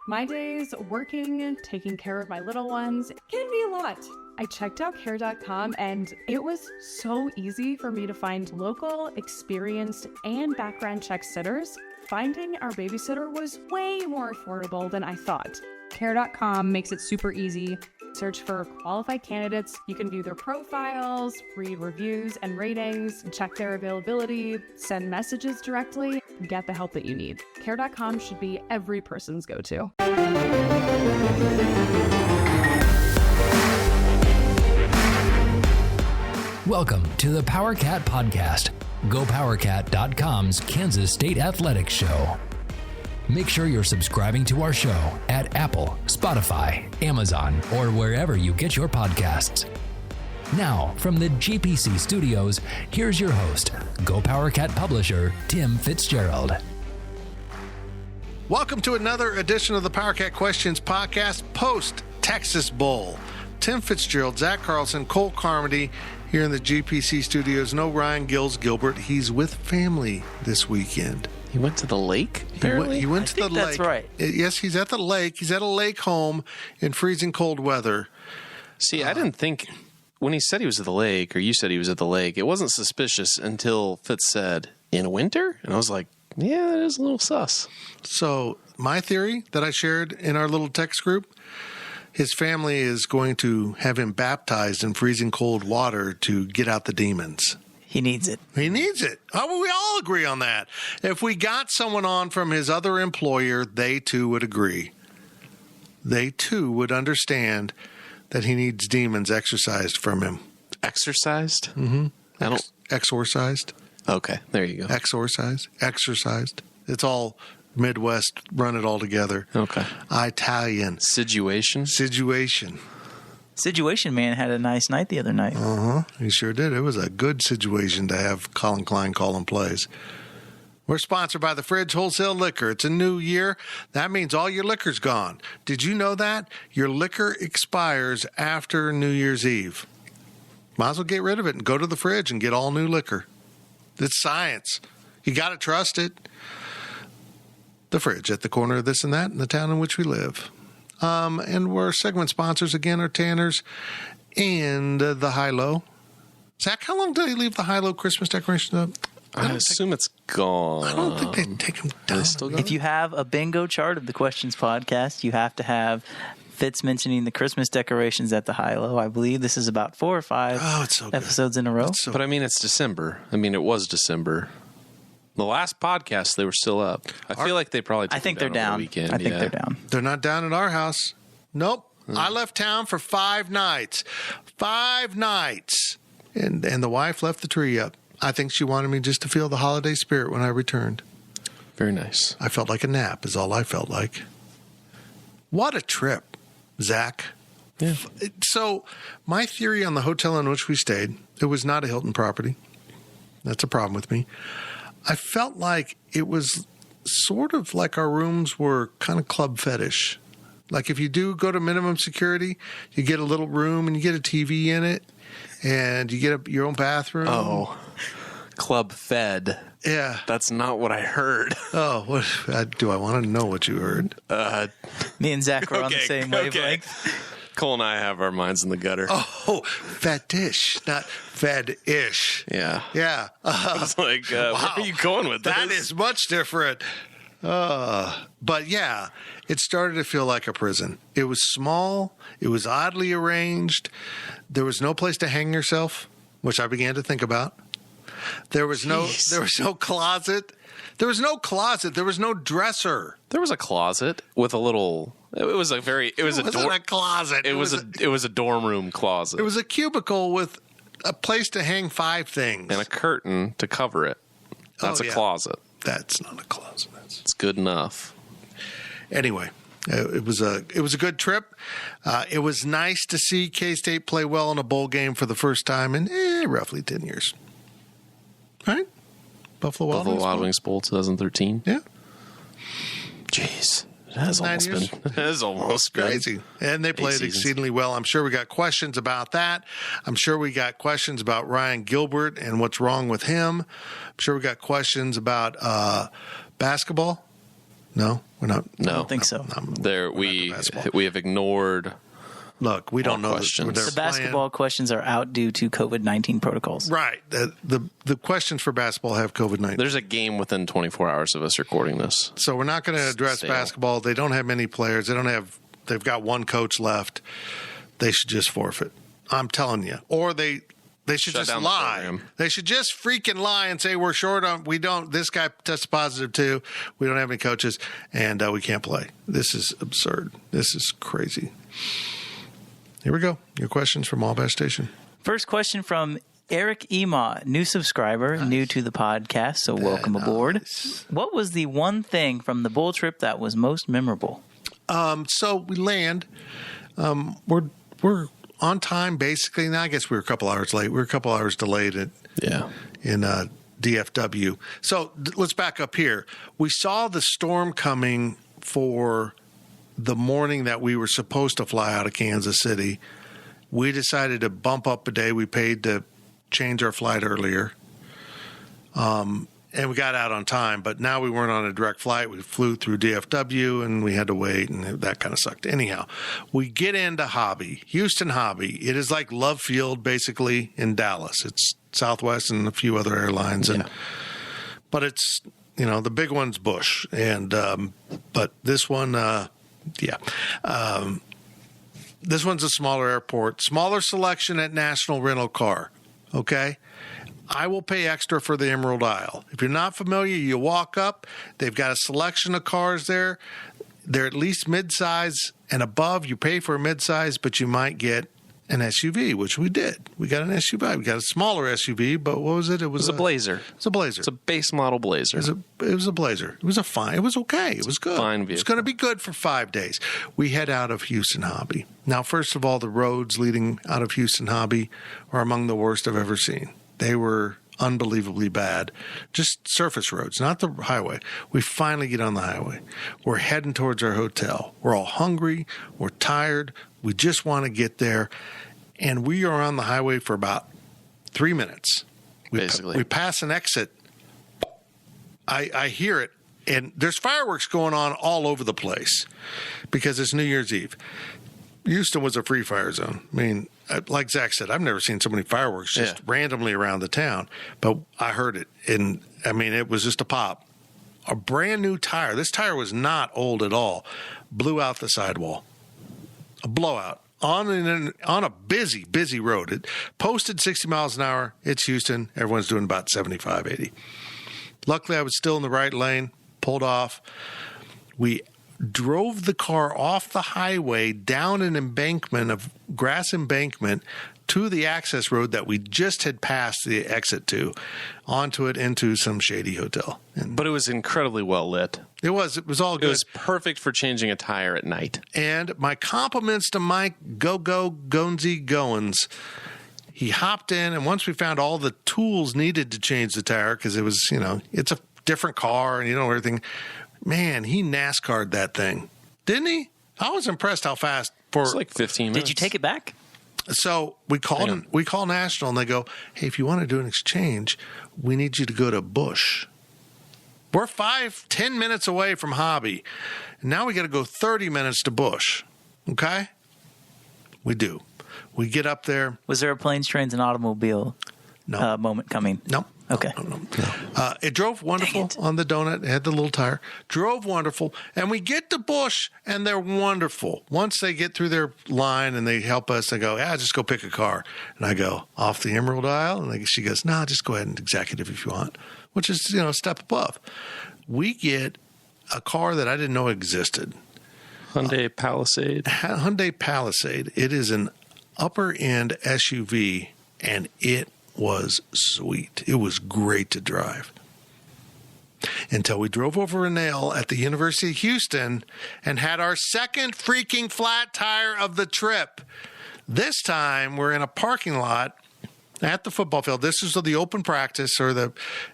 My days working, taking care of my little ones can be a lot. I checked out Care.com and it was so easy for me to find local, experienced, and background check sitters. Finding our babysitter was way more affordable than I thought. Care.com makes it super easy. Search for qualified candidates. You can view their profiles, read reviews and ratings, check their availability, send messages directly, and get the help that you need. Care.com should be every person's go-to. Welcome to the PowerCat Podcast, GoPowerCat.com's Kansas State Athletics Show. Make sure you're subscribing to our show at Apple, Spotify, Amazon, or wherever you get your podcasts. Now, from the GPC studios, here's your host, GoPowerCat publisher, Tim Fitzgerald. Welcome to another edition of the PowerCat Questions Podcast post-Texas Bowl. Tim Fitzgerald, Zach Carlson, Cole Carmody here in the GPC studios. No Ryan Gilbert. He's with family this weekend. He went to the lake, apparently? He went to the lake. That's right. Yes, he's at the lake. He's at a lake home in freezing cold weather. See, I didn't think, when he said he was at the lake, or you said he was at the lake, it wasn't suspicious until Fitz said, in winter? And I was like, yeah, that is a little sus. So my theory that I shared in our little text group, his family is going to have him baptized in freezing cold water to get out the demons. He needs it. He needs it. Oh, well, we all agree on that. If we got someone on from his other employer, they too would agree. They too would understand that he needs demons exorcised from him. Exercised? Mm-hmm. Exorcised? Okay, there you go. Exorcised. It's all Midwest, run it all together. Okay. Italian. Situation? Situation Man had a nice night the other night. He sure did. It was a good situation to have Colin Klein calling plays. We're sponsored by the Fridge Wholesale Liquor. It's a new year. That means all your liquor's gone. Did you know that? Your liquor expires after New Year's Eve. Might as well get rid of it and go to the fridge and get all new liquor. It's science. You got to trust it. The Fridge, at the corner of this and that in the town in which we live. And our segment sponsors, again, are Tanner's and the High-Low. Zach, how long do they leave the High-Low Christmas decorations up? I assume it's gone. I don't think they take them down. If you have a bingo chart of the Questions podcast, you have to have Fitz mentioning the Christmas decorations at the High-Low. I believe this is about 4 or 5 episodes in a row. But I mean, it's December. It was December. The last podcast, they were still up. I feel like they probably took they're down. The weekend. I think they're down. They're not down at our house. Nope. I left town for 5 nights. 5 nights. And the wife left the tree up. I think she wanted me just to feel the holiday spirit when I returned. Very nice. I felt like a nap is all I felt like. What a trip, Zach. Yeah. So my theory on the hotel in which we stayed, it was not a Hilton property. That's a problem with me. I felt like it was sort of like our rooms were kind of club fetish. Like if you do go to minimum security, you get a little room and you get a TV in it and you get your own bathroom. Oh, club fed. Yeah. That's not what I heard. Oh, what do I want to know what you heard? Me and Zach are on the same wavelength. Cole and I have our minds in the gutter. Oh, fetish, not fed-ish. Yeah. Yeah. I was like, wow. Where are you going with this? That is much different. But yeah, it started to feel like a prison. It was small. It was oddly arranged. There was no place to hang yourself, which I began to think about. There was no closet. There was no closet. There was no dresser. There was a closet with a little. It wasn't a closet. It was a dorm room closet. It was a cubicle with a place to hang 5 things and a curtain to cover it. That's a closet. That's not a closet. It's good enough. Anyway, it was a good trip. It was nice to see K-State play well in a bowl game for the first time in roughly 10 years. Right? Buffalo Wild Wings Bowl 2013. Yeah. Jeez. That has almost been crazy. And they played exceedingly well. I'm sure we got questions about that. I'm sure we got questions about Ryan Gilbert and what's wrong with him. I'm sure we got questions about basketball. No, we're not. No. I don't think so. We have ignored. Look, we don't know questions. they're The basketball questions are out due to COVID-19 protocols. Right. The questions for basketball have COVID-19. There's a game within 24 hours of us recording this. So we're not going to address Stale. basketball. They don't have many players. They've got one coach left. They should just forfeit. I'm telling you. Or they should Shut just down the lie. program. They should just freaking lie and say we're short on. We don't. This guy tested positive too. We don't have any coaches, and we can't play. This is absurd. This is crazy. Here we go. Your questions from Wabash Station. First question from Eric Ema, new subscriber, new to the podcast, so welcome aboard. What was the one thing from the bull trip that was most memorable? So we land. We're on time basically. Now I guess we were a couple hours late. We were a couple hours delayed in DFW. So let's back up here. We saw the storm coming for the morning that we were supposed to fly out of Kansas City. We decided to bump up a day. We paid to change our flight earlier. And we got out on time, but now we weren't on a direct flight. We flew through DFW and we had to wait, and that kind of sucked. Anyhow, we get into Hobby, Houston Hobby. It is like Love Field, basically, in Dallas. It's Southwest and a few other airlines. But it's, the big one's Bush. And but this one, this one's a smaller airport, smaller selection at National Rental Car, okay? I will pay extra for the Emerald Isle. If you're not familiar, you walk up. They've got a selection of cars there. They're at least midsize and above. You pay for a midsize, but you might get an SUV, which we did. We got an SUV. We got a smaller SUV, but what was it? It was a Blazer. It's a Blazer. It's a base model Blazer. It was a Blazer. It was okay. It was good. Fine vehicle. It's going to be good for 5 days. We head out of Houston Hobby. Now, first of all, the roads leading out of Houston Hobby are among the worst I've ever seen. They were unbelievably bad. Just surface roads, not the highway. We finally get on the highway. We're heading towards our hotel. We're all hungry. We're tired. We just want to get there. And we are on the highway for about 3 minutes. Basically. We pass an exit. I hear it. And there's fireworks going on all over the place because it's New Year's Eve. Houston was a free fire zone. I mean, like Zach said, I've never seen so many fireworks just randomly around the town. But I heard it. And, I mean, it was just a pop. A brand new tire. This tire was not old at all. Blew out the sidewall. A blowout. On a busy road. It posted 60 miles an hour. It's Houston. Everyone's doing about 75, 80. Luckily, I was still in the right lane. Pulled off. We drove the car off the highway down an embankment of grass embankment to the access road that we just had passed the exit to, onto it into some shady hotel. But it was incredibly well lit. It was all good. It was perfect for changing a tire at night. And my compliments to Mike Gonesy Goins. He hopped in, and once we found all the tools needed to change the tire, because it was, it's a different car and everything. Man, he NASCAR'd that thing. Didn't he? I was impressed how fast. It's like 15 minutes. Did you take it back? So we call National, and they go, hey, if you want to do an exchange, we need you to go to Bush. We're 5-10 minutes away from Hobby. And now we got to go 30 minutes to Bush. Okay? We do. We get up there. Was there a planes, trains, and automobile moment coming? No. Okay. No. It drove wonderful on the donut. It had the little tire. Drove wonderful. And we get to Bush, and they're wonderful. Once they get through their line and they help us, they go, just go pick a car. And I go, off the Emerald Isle? And she goes, no, just go ahead and executive if you want, which is, a step above. We get a car that I didn't know existed. Hyundai Palisade. Hyundai Palisade. It is an upper-end SUV, and it was sweet. It was great to drive. Until we drove over a nail at the University of Houston and had our second freaking flat tire of the trip. This time we're in a parking lot at the football field. This is the open practice or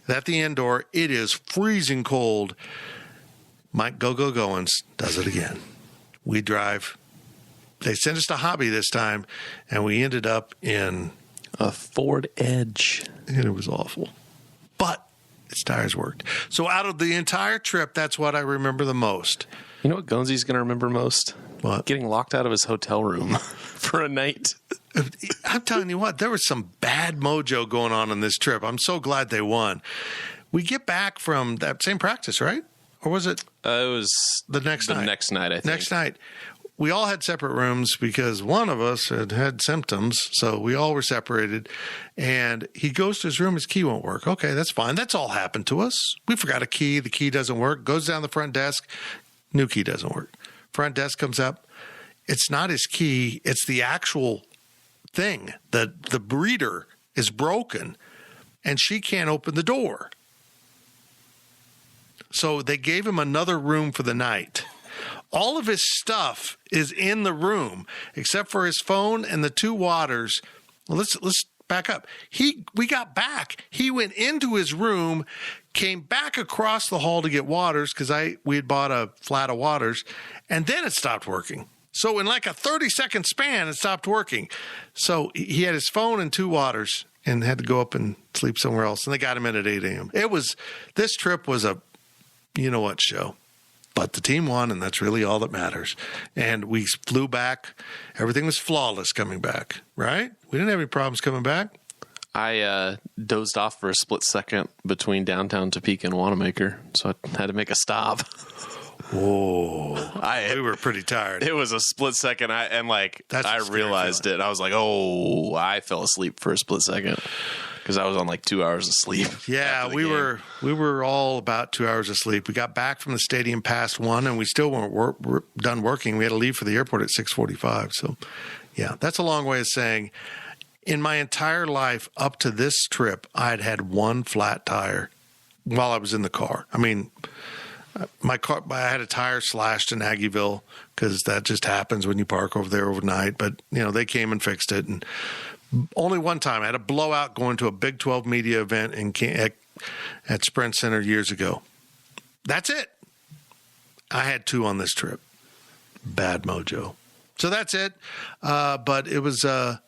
at the indoor. It is freezing cold. Mike Goins does it again. We drive. They sent us to Hobby this time, and we ended up in a Ford Edge. And it was awful. But its tires worked. So out of the entire trip, that's what I remember the most. You know what Gonzi's going to remember most? What? Getting locked out of his hotel room for a night. I'm telling you what, there was some bad mojo going on this trip. I'm so glad they won. We get back from that same practice, right? Or was it? It was the next night. Next night, I think. Next night. We all had separate rooms because one of us had symptoms, so we all were separated. And he goes to his room, his key won't work. Okay, that's fine. That's all happened to us. We forgot a key. The key doesn't work. Goes down the front desk. New key doesn't work. Front desk comes up. It's not his key. It's the actual thing. The breeder is broken, and she can't open the door. So they gave him another room for the night. All of his stuff is in the room except for his phone and the 2 waters. Well, let's back up. We got back. He went into his room, came back across the hall to get waters because we had bought a flat of waters, and then it stopped working. So in like a 30-second span, it stopped working. So he had his phone and 2 waters and had to go up and sleep somewhere else. And they got him in at 8 a.m. This trip was a you-know-what show. But the team won, and that's really all that matters. And we flew back. Everything was flawless coming back, right? We didn't have any problems coming back. I dozed off for a split second between downtown Topeka and Wanamaker, so I had to make a stop. Whoa. We were pretty tired. It was a split second, I realized feeling. it. I was like, oh, I fell asleep for a split second. Because I was on like 2 hours of sleep. Yeah, we were all about 2 hours of sleep. We got back from the stadium past 1, and we still weren't done working. We had to leave for the airport at 6:45. So, yeah, that's a long way of saying, in my entire life up to this trip, I'd had 1 flat tire while I was in the car. I mean, my car, I had a tire slashed in Aggieville because that just happens when you park over there overnight. But they came and fixed it, and only one time I had a blowout going to a Big 12 media event at Sprint Center years ago. That's it. I had 2 on this trip. Bad mojo. So that's it. But it was the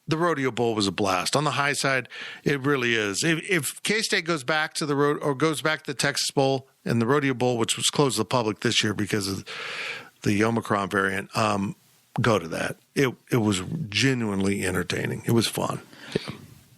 Rodeo Bowl was a blast. On the high side, it really is. If K-State goes back to goes back to the Texas Bowl and the Rodeo Bowl, which was closed to the public this year because of the Omicron variant, go to that. It was genuinely entertaining. It was fun.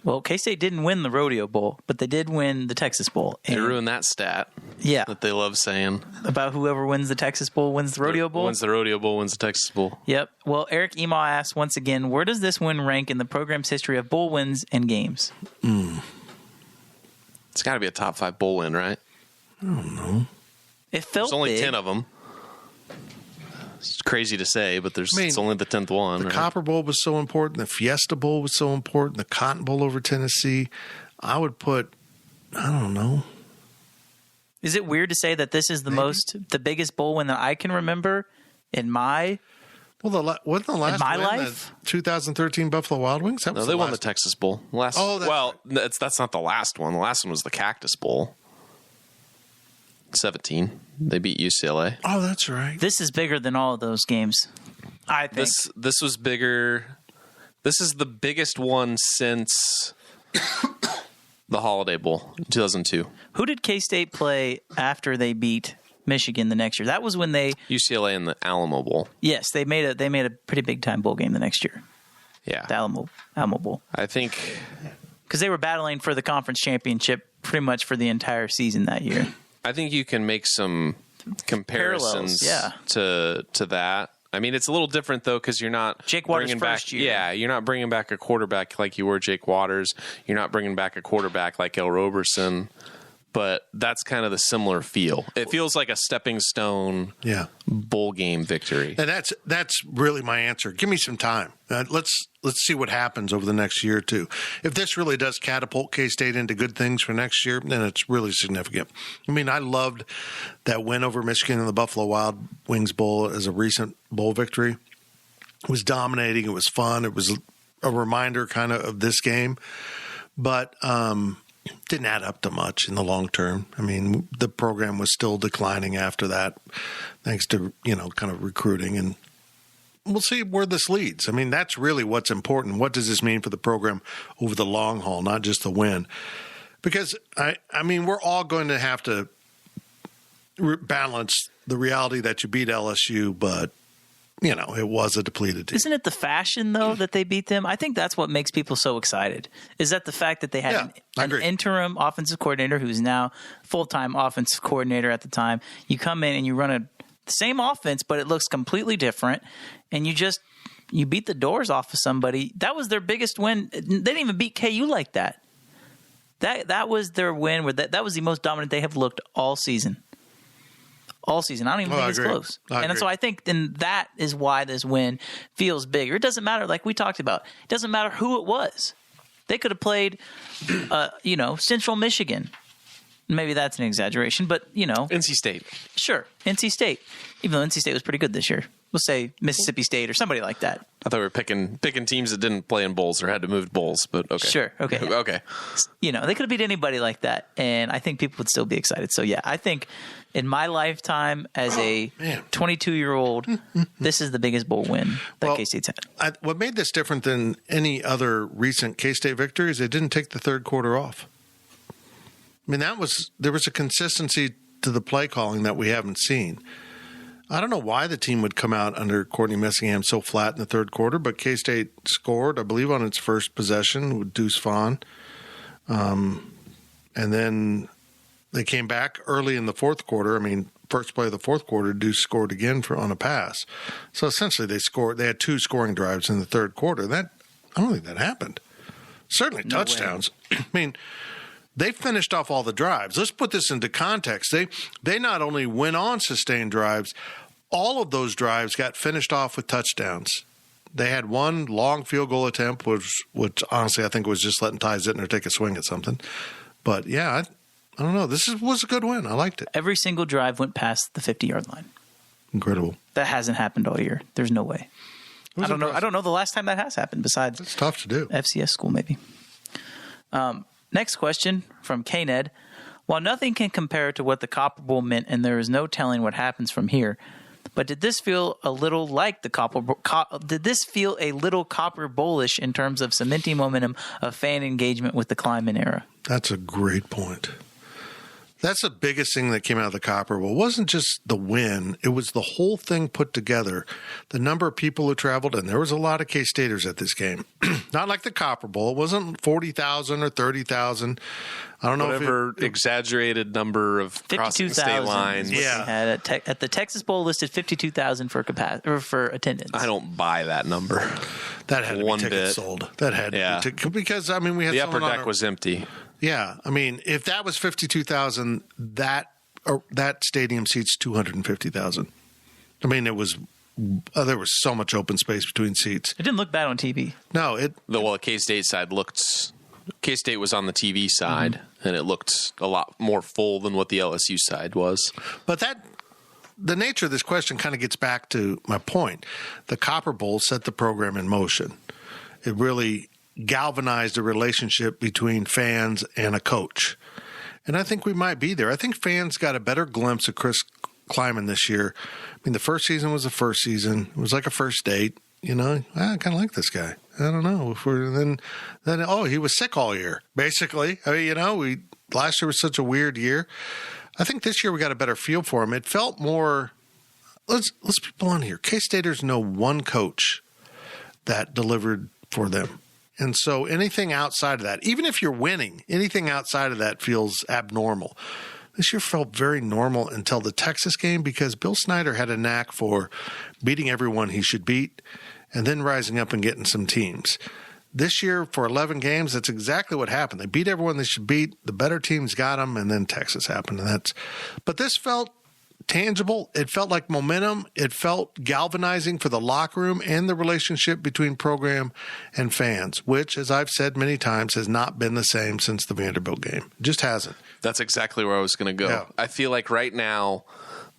Well, K-State didn't win the Rodeo Bowl, but they did win the Texas Bowl. They ruined that stat. Yeah. That they love saying. About whoever wins the Texas Bowl wins the Rodeo Bowl? Wins the Rodeo Bowl, wins the Texas Bowl. Yep. Well, Eric Emaw asks once again, where does this win rank in the program's history of bowl wins and games? It's got to be a top 5 bowl win, right? I don't know. It felt There's only big. 10 of them. It's crazy to say, but it's only the 10th one. The right? Copper Bowl was so important. The Fiesta Bowl was so important. The Cotton Bowl over Tennessee. I would put, I don't know. Is it weird to say that this is the biggest bowl win that I can remember in my wasn't the last my win life? the 2013 Buffalo Wild Wings? No, they won the Texas Bowl. That's not the last one. The last one was the Cactus Bowl. 17. They beat UCLA. Oh, that's right. This is bigger than all of those games, I think. This was bigger. This is the biggest one since the Holiday Bowl in 2002. Who did K-State play after they beat Michigan the next year? That was when they UCLA in the Alamo Bowl. Yes, they made a pretty big time bowl game the next year. Yeah, the Alamo Bowl. I think because they were battling for the conference championship pretty much for the entire season that year. I think you can make some comparisons to that. I mean, it's a little different, though, because you're not Jake Waters' first year. Yeah, you're not bringing back a quarterback like you were Jake Waters. You're not bringing back a quarterback like El Roberson. But that's kind of the similar feel. It feels like a stepping stone bowl game victory. And that's really my answer. Give me some time. Let's see what happens over the next year or two. If this really does catapult K-State into good things for next year, then it's really significant. I mean, I loved that win over Michigan in the Buffalo Wild Wings Bowl as a recent bowl victory. It was dominating. It was fun. It was a reminder kind of this game. But didn't add up to much in the long term. I mean, the program was still declining after that, thanks to, kind of recruiting. And we'll see where this leads. I mean, that's really what's important. What does this mean for the program over the long haul, not just the win? Because, I mean, we're all going to have to balance the reality that you beat LSU, but, you know, it was a depleted team. Isn't it the fashion, though, that they beat them? I think that's what makes people so excited, is that the fact that they had an interim offensive coordinator who's now full-time offensive coordinator at the time. You come in and you run the same offense, but it looks completely different, and you beat the doors off of somebody. That was their biggest win. They didn't even beat KU like that. That was their win. Where that was the most dominant they have looked all season. All season. I don't even think it's close. And so I think then that is why this win feels bigger. It doesn't matter, like we talked about. It doesn't matter who it was. They could have played, Central Michigan. Maybe that's an exaggeration, but, NC State. Sure, NC State. Even though NC State was pretty good this year. We'll say Mississippi State or somebody like that. I thought we were picking teams that didn't play in bowls or had to move bowls, but okay. Sure, okay. Okay. They could have beat anybody like that, and I think people would still be excited. So, yeah, I think in my lifetime as a 22-year-old, this is the biggest bowl win that K-State's had. What made this different than any other recent K-State victory is they didn't take the third quarter off. I mean, there was a consistency to the play calling that we haven't seen. I don't know why the team would come out under Courtney Messingham so flat in the third quarter, but K-State scored, I believe, on its first possession with Deuce Vaughn. And then they came back early in the fourth quarter. I mean, first play of the fourth quarter, Deuce scored again on a pass. So essentially they had 2 scoring drives in the third quarter. I don't think that happened. Certainly touchdowns. I mean, they finished off all the drives. Let's put this into context. They not only went on sustained drives, all of those drives got finished off with touchdowns. They had one long field goal attempt, which honestly I think was just letting Ty Zittner take a swing at something. But, yeah, I don't know. This was a good win. I liked it. Every single drive went past the 50-yard line. Incredible. That hasn't happened all year. There's no way. I don't know the last time that has happened besides it's tough to do. FCS school maybe. Next question from K-Ned. While nothing can compare to what the Copper Bowl meant and there is no telling what happens from here, but did this feel a little like the Copper Bowl? Did this feel a little Copper Bowl-ish in terms of cementing momentum of fan engagement with the Klieman era? That's a great point. That's the biggest thing that came out of the Copper Bowl. It wasn't just the win. It was the whole thing put together. The number of people who traveled, and there was a lot of K-Staters at this game. Not like the Copper Bowl. It wasn't 40,000 or 30,000. I don't know. Whatever exaggerated number of crossing state lines. Yeah. Had at the Texas Bowl listed 52,000 for attendance. I don't buy that number. That had to be tickets sold. That had to be because, I mean, we had the upper deck was empty. Yeah, I mean, if that was 52,000, that stadium seats 250,000. I mean, there was so much open space between seats. It didn't look bad on TV. No, the K-State side looked. K-State was on the TV side, and it looked a lot more full than what the LSU side was. But the nature of this question kind of gets back to my point. The Copper Bowl set the program in motion. It really galvanized a relationship between fans and a coach. And I think we might be there. I think fans got a better glimpse of Chris Klieman this year. I mean, the first season was the first season. It was like a first date. I kind of like this guy. I don't know. He was sick all year, basically. I mean, last year was such a weird year. I think this year we got a better feel for him. It felt more, let's be blunt here. K-Staters know one coach that delivered for them. And so anything outside of that, even if you're winning, anything outside of that feels abnormal. This year felt very normal until the Texas game because Bill Snyder had a knack for beating everyone he should beat and then rising up and getting some teams. This year, for 11 games, that's exactly what happened. They beat everyone they should beat. The better teams got them, and then Texas happened. But this felt tangible. It felt like momentum. It felt galvanizing for the locker room and the relationship between program and fans, which, as I've said many times, has not been the same since the Vanderbilt game. It just hasn't. That's exactly where I was going to go. Yeah. I feel like right now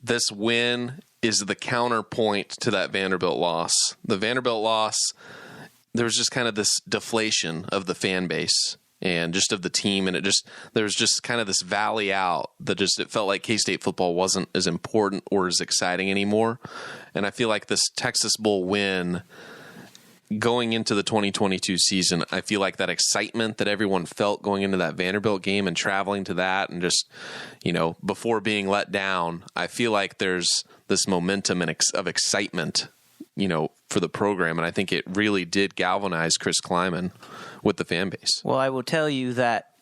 this win is the counterpoint to that Vanderbilt loss. The Vanderbilt loss, there was just kind of this deflation of the fan base and just of the team, and there was just kind of this valley out that it felt like K-State football wasn't as important or as exciting anymore. And I feel like this Texas Bowl win going into the 2022 season, I feel like that excitement that everyone felt going into that Vanderbilt game and traveling to that and just, before being let down, I feel like there's this momentum of excitement, for the program. And I think it really did galvanize Chris Klieman with the fan base. Well, I will tell you that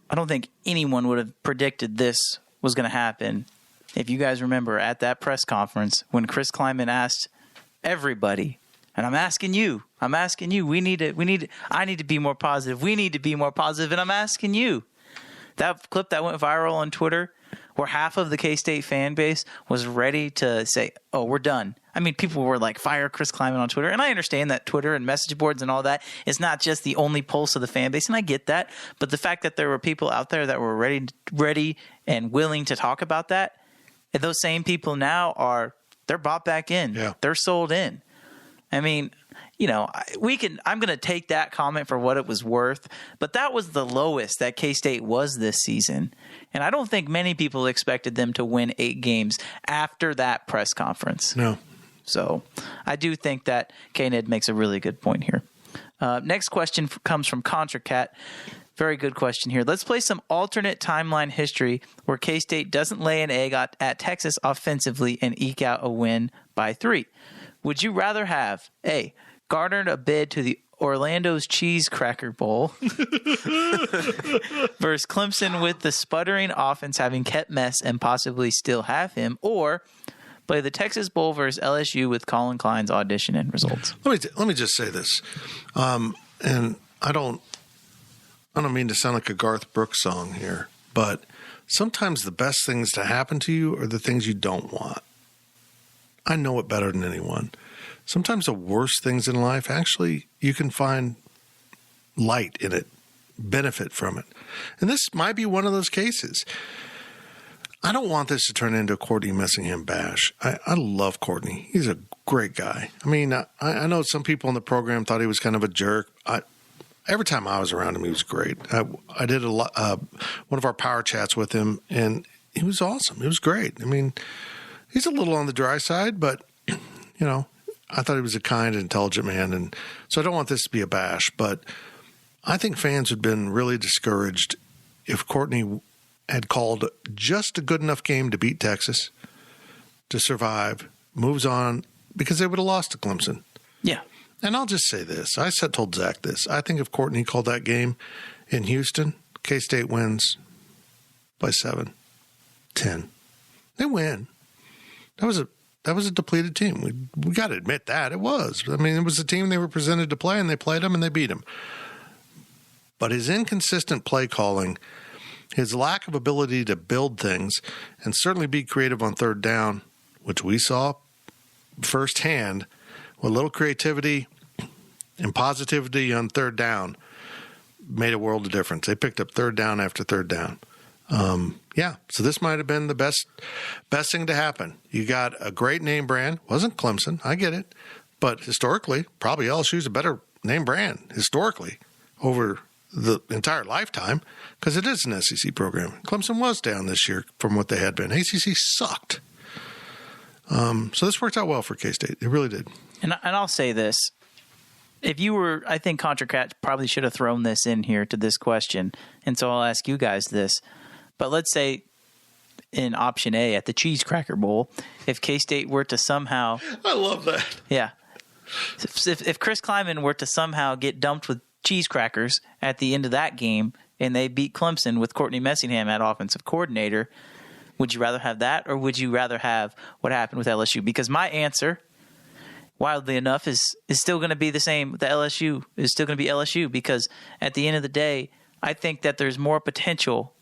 I don't think anyone would have predicted this was going to happen. If you guys remember at that press conference when Chris Klieman asked everybody, and I'm asking you, I need to be more positive. We need to be more positive. And I'm asking you, that clip that went viral on Twitter where half of the K-State fan base was ready to say, oh, we're done. I mean, people were like, fire Chris Klieman on Twitter. And I understand that Twitter and message boards and all that is not just the only pulse of the fan base. And I get that. But the fact that there were people out there that were ready and willing to talk about that, and those same people now they're bought back in. Yeah. They're sold in. I mean, I'm going to take that comment for what it was worth, but that was the lowest that K-State was this season. And I don't think many people expected them to win 8 games after that press conference. No. So I do think that K-Ned makes a really good point here. Next question comes from ContraCat. Very good question here. Let's play some alternate timeline history where K-State doesn't lay an egg at Texas offensively and eke out a win by 3. Would you rather have A, garnered a bid to the Orlando's Cheese Cracker Bowl versus Clemson with the sputtering offense having kept Mess and possibly still have him, or play the Texas Bowl versus LSU with Colin Klein's audition and results? Let me just say this, and I don't mean to sound like a Garth Brooks song here, but sometimes the best things to happen to you are the things you don't want. I know it better than anyone. Sometimes the worst things in life, actually, you can find light in it, benefit from it. And this might be one of those cases. I don't want this to turn into a Courtney Messingham bash. I love Courtney. He's a great guy. I mean, I know some people in the program thought he was kind of a jerk. Every time I was around him, he was great. I did one of our power chats with him, and he was awesome. It was great. I mean, he's a little on the dry side, but, I thought he was a kind and intelligent man. And so I don't want this to be a bash, but I think fans had been really discouraged if Courtney had called just a good enough game to beat Texas, to survive, moves on, because they would have lost to Clemson. Yeah. And I'll just say this. I told Zach this. I think if Courtney called that game in Houston, K-State wins by 7, 10. They win. That was a depleted team. We got to admit that. It was. I mean, it was the team they were presented to play, and they played them, and they beat them. But his inconsistent play calling, his lack of ability to build things, and certainly be creative on third down, which we saw firsthand, with a little creativity and positivity on third down, made a world of difference. They picked up third down after third down. So this might have been the best thing to happen. You got a great name brand. Wasn't Clemson. I get it. But historically, probably LSU's a better name brand historically over the entire lifetime because it is an SEC program. Clemson was down this year from what they had been. ACC sucked. So this worked out well for K-State. It really did. And I'll say this. If you were, I think ContraCat probably should have thrown this in here to this question. And so I'll ask you guys this. But let's say in option A at the Cheese Cracker Bowl, if K-State were to somehow... I love that. Yeah. If Chris Klieman were to somehow get dumped with cheese crackers at the end of that game and they beat Clemson with Courtney Messingham at offensive coordinator, would you rather have that or would you rather have what happened with LSU? Because my answer, wildly enough, is still going to be the same. The LSU is still going to be LSU because at the end of the day, I think that there's more potential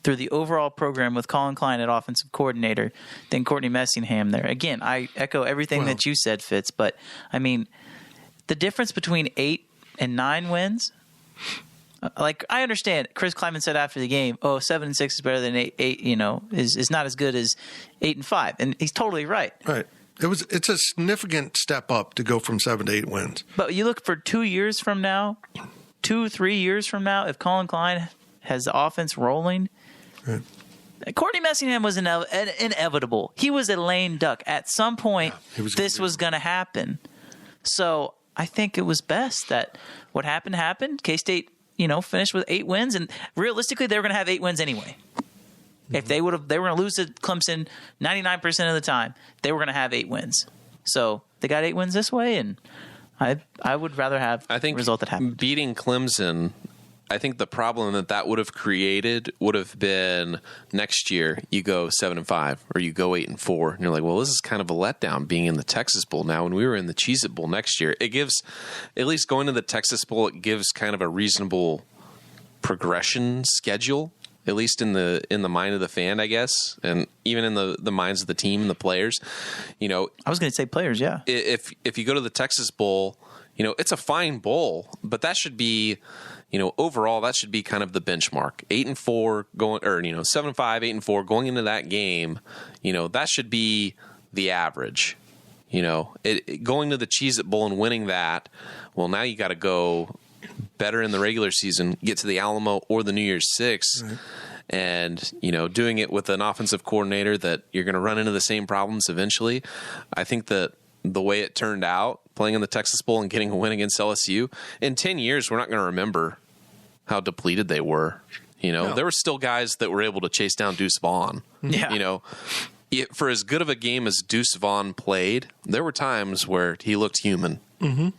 through the overall program with Colin Klein at offensive coordinator than Courtney Messingham there. Again, I echo everything that you said, Fitz, but I mean, the difference between 8 and 9 wins, like I understand Chris Klieman said after the game, 7-6 is better than 8, is not as good as 8-5. And he's totally right. Right. It's a significant step up to go from 7 to 8 wins. But you look for 2 years from now, 2-3 years from now, if Colin Klein has the offense rolling, right. Courtney Messingham was inevitable. He was a lame duck. At some point, this was going to happen. So I think it was best that what happened. K-State, finished with 8 wins, and realistically, they were going to have 8 wins anyway. If they were going to lose to Clemson 99% of the time, they were going to have 8 wins. So they got 8 wins this way, and I would rather have the result that happened. Beating Clemson, I think the problem that would have created would have been next year you go 7-5 or you go 8-4, and you're like, well, this is kind of a letdown being in the Texas Bowl now. When we were in the Cheez-It Bowl next year, it gives, at least going to the Texas Bowl, it gives kind of a reasonable progression schedule, at least in the mind of the fan, I guess, and even in the minds of the team and the players. I was going to say players, yeah. If you go to the Texas Bowl, it's a fine bowl, but that should be, overall, that should be kind of the benchmark. 8-4 going, or 7-5, 8-4 going into that game. That should be the average. Going to the Cheez-It Bowl and winning that. Well, now you got to go better in the regular season, get to the Alamo or the New Year's Six, right. And doing it with an offensive coordinator that you're going to run into the same problems eventually. I think that the way it turned out, playing in the Texas Bowl and getting a win against LSU, in 10 years, we're not going to remember how depleted they were. No. There were still guys that were able to chase down Deuce Vaughn. Yeah. For as good of a game as Deuce Vaughn played, there were times where he looked human. Mm-hmm.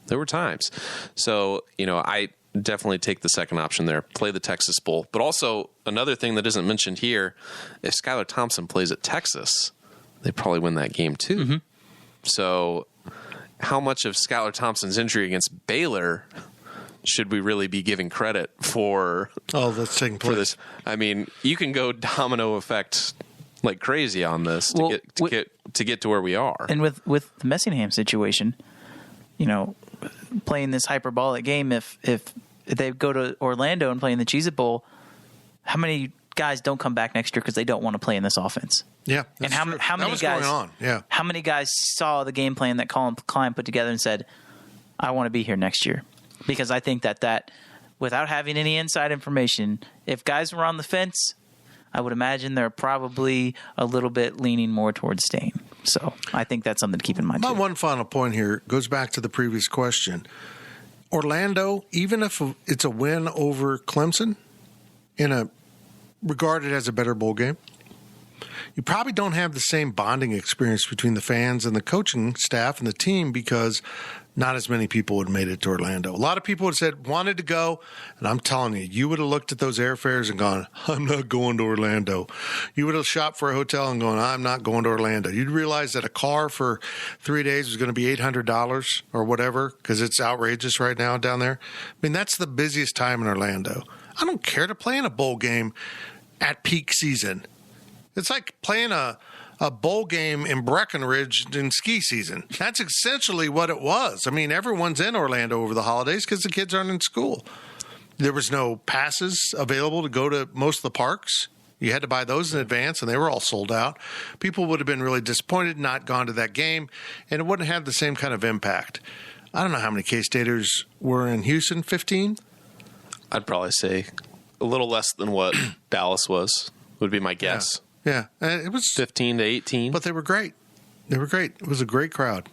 There were times. So, I definitely take the second option there, play the Texas Bowl. But also, another thing that isn't mentioned here, if Skylar Thompson plays at Texas, they probably win that game too. Mm-hmm. So how much of Skylar Thompson's injury against Baylor should we really be giving credit for? Oh, that's taking place. For this. I mean, you can go domino effect like crazy on this to get to where we are. And with the Messingham situation, playing this hyperbolic game, if they go to Orlando and play in the Cheez-It Bowl, how many guys don't come back next year because they don't want to play in this offense? Yeah, and how many guys? Going on. Yeah. How many guys saw the game plan that Colin Klein put together and said, "I want to be here next year"? Because I think that without having any inside information, if guys were on the fence, I would imagine they're probably a little bit leaning more towards staying. So I think that's something to keep in mind. My one final point here goes back to the previous question. Orlando, even if it's a win over Clemson, regarded as a better bowl game, you probably don't have the same bonding experience between the fans and the coaching staff and the team because not as many people would have made it to Orlando. A lot of people would have said, wanted to go, and I'm telling you, you would have looked at those airfares and gone, I'm not going to Orlando. You would have shopped for a hotel and gone, I'm not going to Orlando. You'd realize that a car for 3 days was going to be $800 or whatever because it's outrageous right now down there. I mean, that's the busiest time in Orlando. I don't care to play in a bowl game at peak season. It's like playing a bowl game in Breckenridge in ski season. That's essentially what it was. I mean, everyone's in Orlando over the holidays because the kids aren't in school. There was no passes available to go to most of the parks. You had to buy those in advance, and they were all sold out. People would have been really disappointed, not gone to that game, and it wouldn't have the same kind of impact. I don't know how many K-Staters were in Houston, 15? I'd probably say a little less than what Dallas was, would be my guess. Yeah, it was 15 to 18. But they were great. It was a great crowd.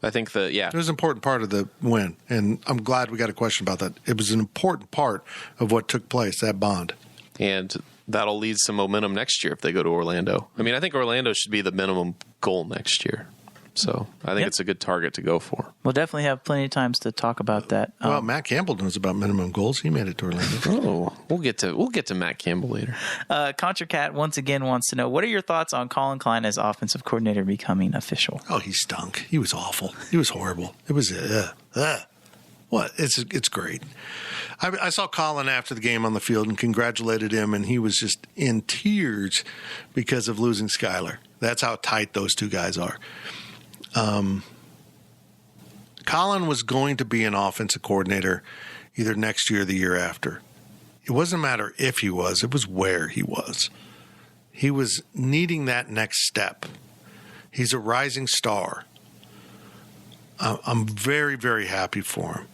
I think it was an important part of the win, and I'm glad we got a question about that. It was an important part of what took place, that bond. And that'll lead some momentum next year if they go to Orlando. I mean, I think Orlando should be the minimum goal next year. So I think it's a good target to go for. We'll definitely have plenty of times to talk about that. Well, Matt Campbell knows about minimum goals. He made it to Orlando. Oh, we'll get to Matt Campbell later. ContraCat once again wants to know, what are your thoughts on Colin Klein as offensive coordinator becoming official? Oh, he stunk. He was awful. He was horrible. It was what? It's great. I saw Colin after the game on the field and congratulated him, and he was just in tears because of losing Skylar. That's how tight those two guys are. Colin was going to be an offensive coordinator either next year or the year after. It wasn't a matter if he was, it was where he was. He was needing that next step. He's a rising star. I'm very, very happy for him.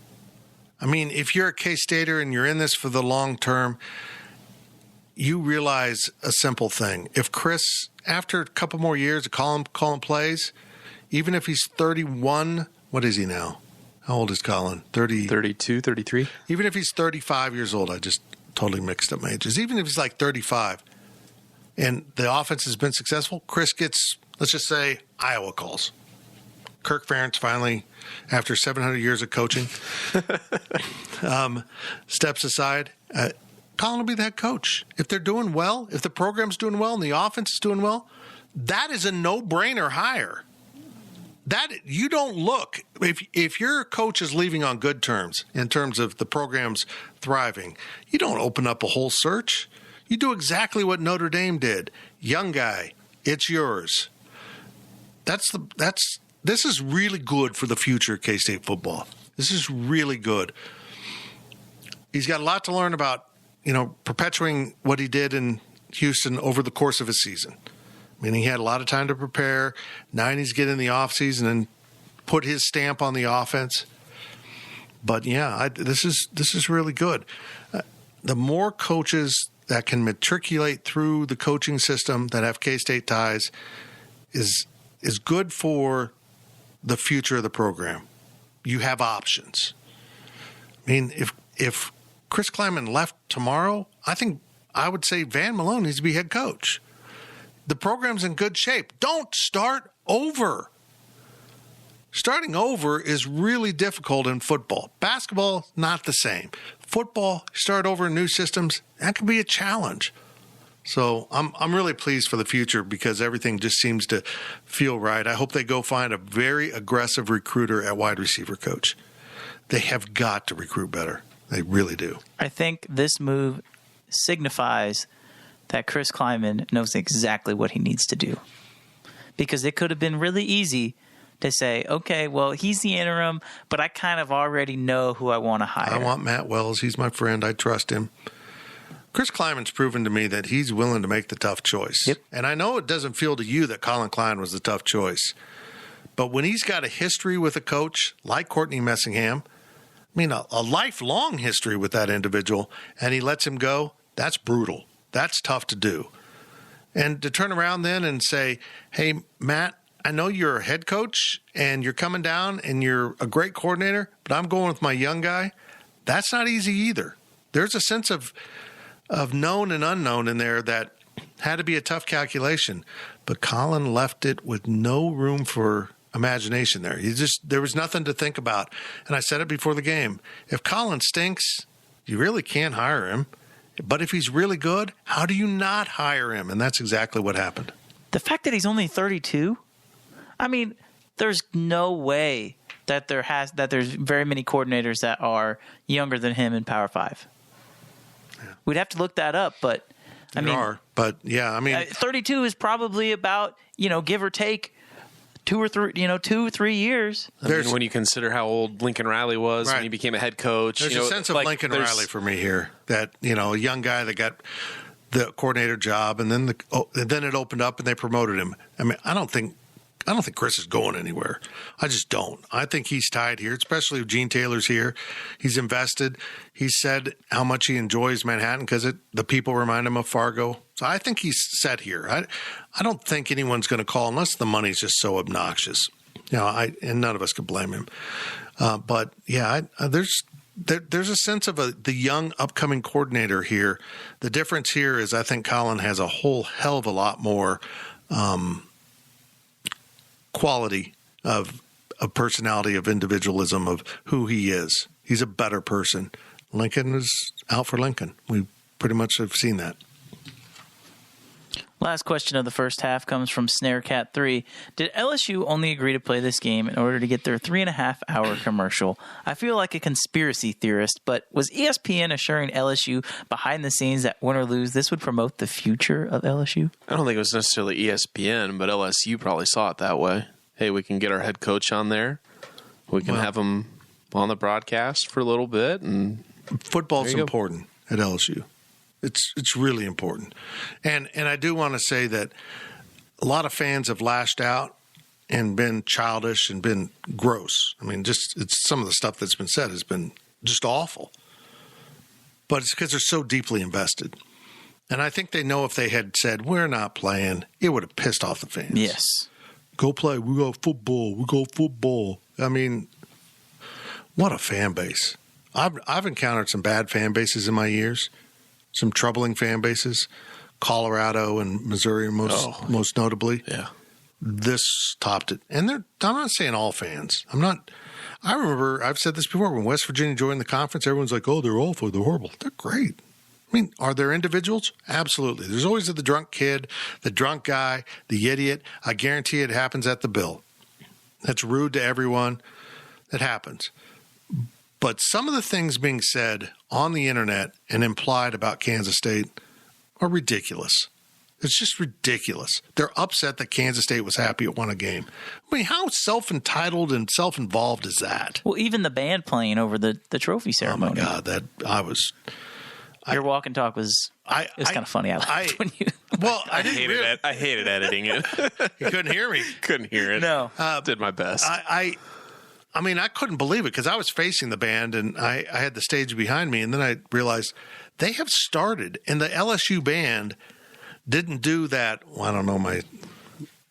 I mean, if you're a K-Stater and you're in this for the long term, you realize a simple thing. If Chris, after a couple more years of Colin plays, even if he's 31, what is he now? How old is Colin? 32, 33? Even if he's 35 years old, I just totally mixed up my ages. Even if he's like 35 and the offense has been successful, Chris gets, let's just say, Iowa calls. Kirk Ferentz finally, after 700 years of coaching, steps aside. Colin will be the head coach. If they're doing well, if the program's doing well and the offense is doing well, that is a no-brainer hire. That you don't look if your coach is leaving on good terms in terms of the program's thriving, you don't open up a whole search. You do exactly what Notre Dame did. Young guy, it's yours. This is really good for the future of K-State football. This is really good. He's got a lot to learn about, perpetuating what he did in Houston over the course of his season. I mean, he had a lot of time to prepare. Now he's getting in the offseason and put his stamp on the offense. But yeah, this is really good. The more coaches that can matriculate through the coaching system that have K-State ties is good for the future of the program. You have options. I mean, if Chris Klieman left tomorrow, I would say Van Malone needs to be head coach. The program's in good shape. Don't start over. Starting over is really difficult in football. Basketball, not the same. Football, start over in new systems, that can be a challenge. So I'm really pleased for the future because everything just seems to feel right. I hope they go find a very aggressive recruiter at wide receiver coach. They have got to recruit better. They really do. I think this move signifies that Chris Klieman knows exactly what he needs to do. Because it could have been really easy to say, okay, well, he's the interim, but I kind of already know who I want to hire. I want Matt Wells. He's my friend. I trust him. Chris Kleiman's proven to me that he's willing to make the tough choice. Yep. And I know it doesn't feel to you that Colin Klein was the tough choice. But when he's got a history with a coach like Courtney Messingham, I mean, a lifelong history with that individual, and he lets him go, that's brutal. That's tough to do. And to turn around then and say, hey, Matt, I know you're a head coach and you're coming down and you're a great coordinator, but I'm going with my young guy. That's not easy either. There's a sense of known and unknown in there that had to be a tough calculation. But Colin left it with no room for imagination there. There was nothing to think about. And I said it before the game. If Colin stinks, you really can't hire him. But if he's really good, how do you not hire him? And that's exactly what happened. The fact that he's only 32, I mean, there's no way that there's very many coordinators that are younger than him in Power 5. Yeah. We'd have to look that up, but I mean, 32 is probably about, give or take 2 or 3 years. I mean, when you consider how old Lincoln Riley was when he became a head coach. There's a sense of Lincoln Riley for me here that, a young guy that got the coordinator job and then then it opened up and they promoted him. I mean, I don't think Chris is going anywhere. I just don't. I think he's tied here, especially if Gene Taylor's here. He's invested. He said how much he enjoys Manhattan because the people remind him of Fargo. So I think he's set here. I don't think anyone's going to call unless the money's just so obnoxious. And none of us could blame him. But yeah, there's a sense of the young upcoming coordinator here. The difference here is I think Colin has a whole hell of a lot more quality of personality, of individualism, of who he is. He's a better person. Lincoln is out for Lincoln. We pretty much have seen that. Last question of the first half comes from SnareCat3. Did LSU only agree to play this game in order to get their 3.5-hour commercial? I feel like a conspiracy theorist, but was ESPN assuring LSU behind the scenes that win or lose, this would promote the future of LSU? I don't think it was necessarily ESPN, but LSU probably saw it that way. Hey, we can get our head coach on there. We can have him on the broadcast for a little bit. And football's important at LSU. It's really important. And I do want to say that a lot of fans have lashed out and been childish and been gross. I mean, it's some of the stuff that's been said has been just awful. But it's because they're so deeply invested. And I think they know if they had said, we're not playing, it would have pissed off the fans. Yes. Go play. We got football. I mean, What a fan base. I've encountered some bad fan bases in my years, some troubling fan bases, Colorado and Missouri most notably. Yeah. This topped it. And I'm not saying all fans. I remember, I've said this before, when West Virginia joined the conference, everyone's like, oh, they're awful, they're horrible. They're great. I mean, are there individuals? Absolutely. There's always the drunk kid, the drunk guy, the idiot. I guarantee it happens at the Bill. That's rude to everyone. That happens. But some of the things being said on the internet and implied about Kansas State are ridiculous. It's just ridiculous. They're upset that Kansas State was happy it won a game. I mean, how self-entitled and self-involved is that? Well, even the band playing over the trophy ceremony. Oh, my God. Your walk and talk was kind of funny. I hated editing it. You couldn't hear me. Couldn't hear it. No. Did my best. I mean, I couldn't believe it because I was facing the band and I had the stage behind me, and then I realized they have started, and the LSU band didn't do that. Well, I don't know my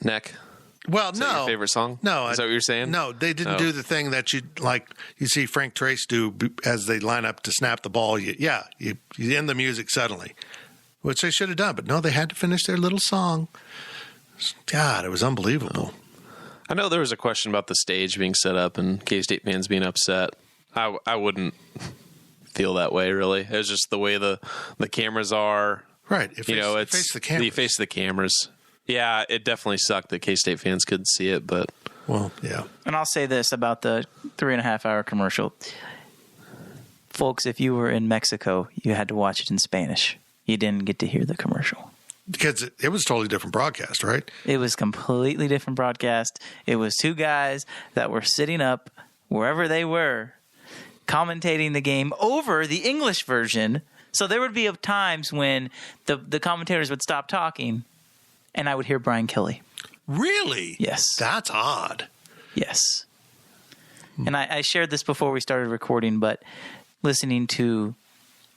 neck. Well, is that your favorite song? No, is that what you're saying? No, they didn't do the thing that you see Frank Trace do as they line up to snap the ball. You end the music suddenly, which they should have done, but no, they had to finish their little song. God, it was unbelievable. I know there was a question about the stage being set up and K-State fans being upset. I wouldn't feel that way, really. It was just the way the cameras are. Right. It face the cameras. You face the cameras. Yeah, it definitely sucked that K-State fans couldn't see it, but... Well, yeah. And I'll say this about the 3.5-hour commercial. Folks, if you were in Mexico, you had to watch it in Spanish. You didn't get to hear the commercial. Because it was a totally different broadcast, right? It was completely different broadcast. It was two guys that were sitting up wherever they were, commentating the game over the English version. So there would be times when the commentators would stop talking, and I would hear Brian Kelly. Really? Yes. That's odd. Yes. And I shared this before we started recording, but listening to,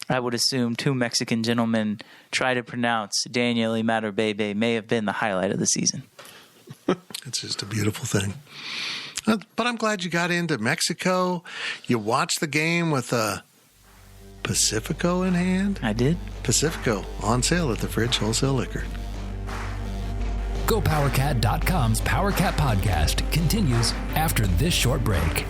I would assume, two Mexican gentlemen try to pronounce Daniel Mater Bebe may have been the highlight of the season. It's just a beautiful thing. But I'm glad you got into Mexico. You watched the game with a Pacifico in hand. I did. Pacifico on sale at the Fridge Wholesale Liquor. GoPowerCat.com's PowerCat podcast continues after this short break.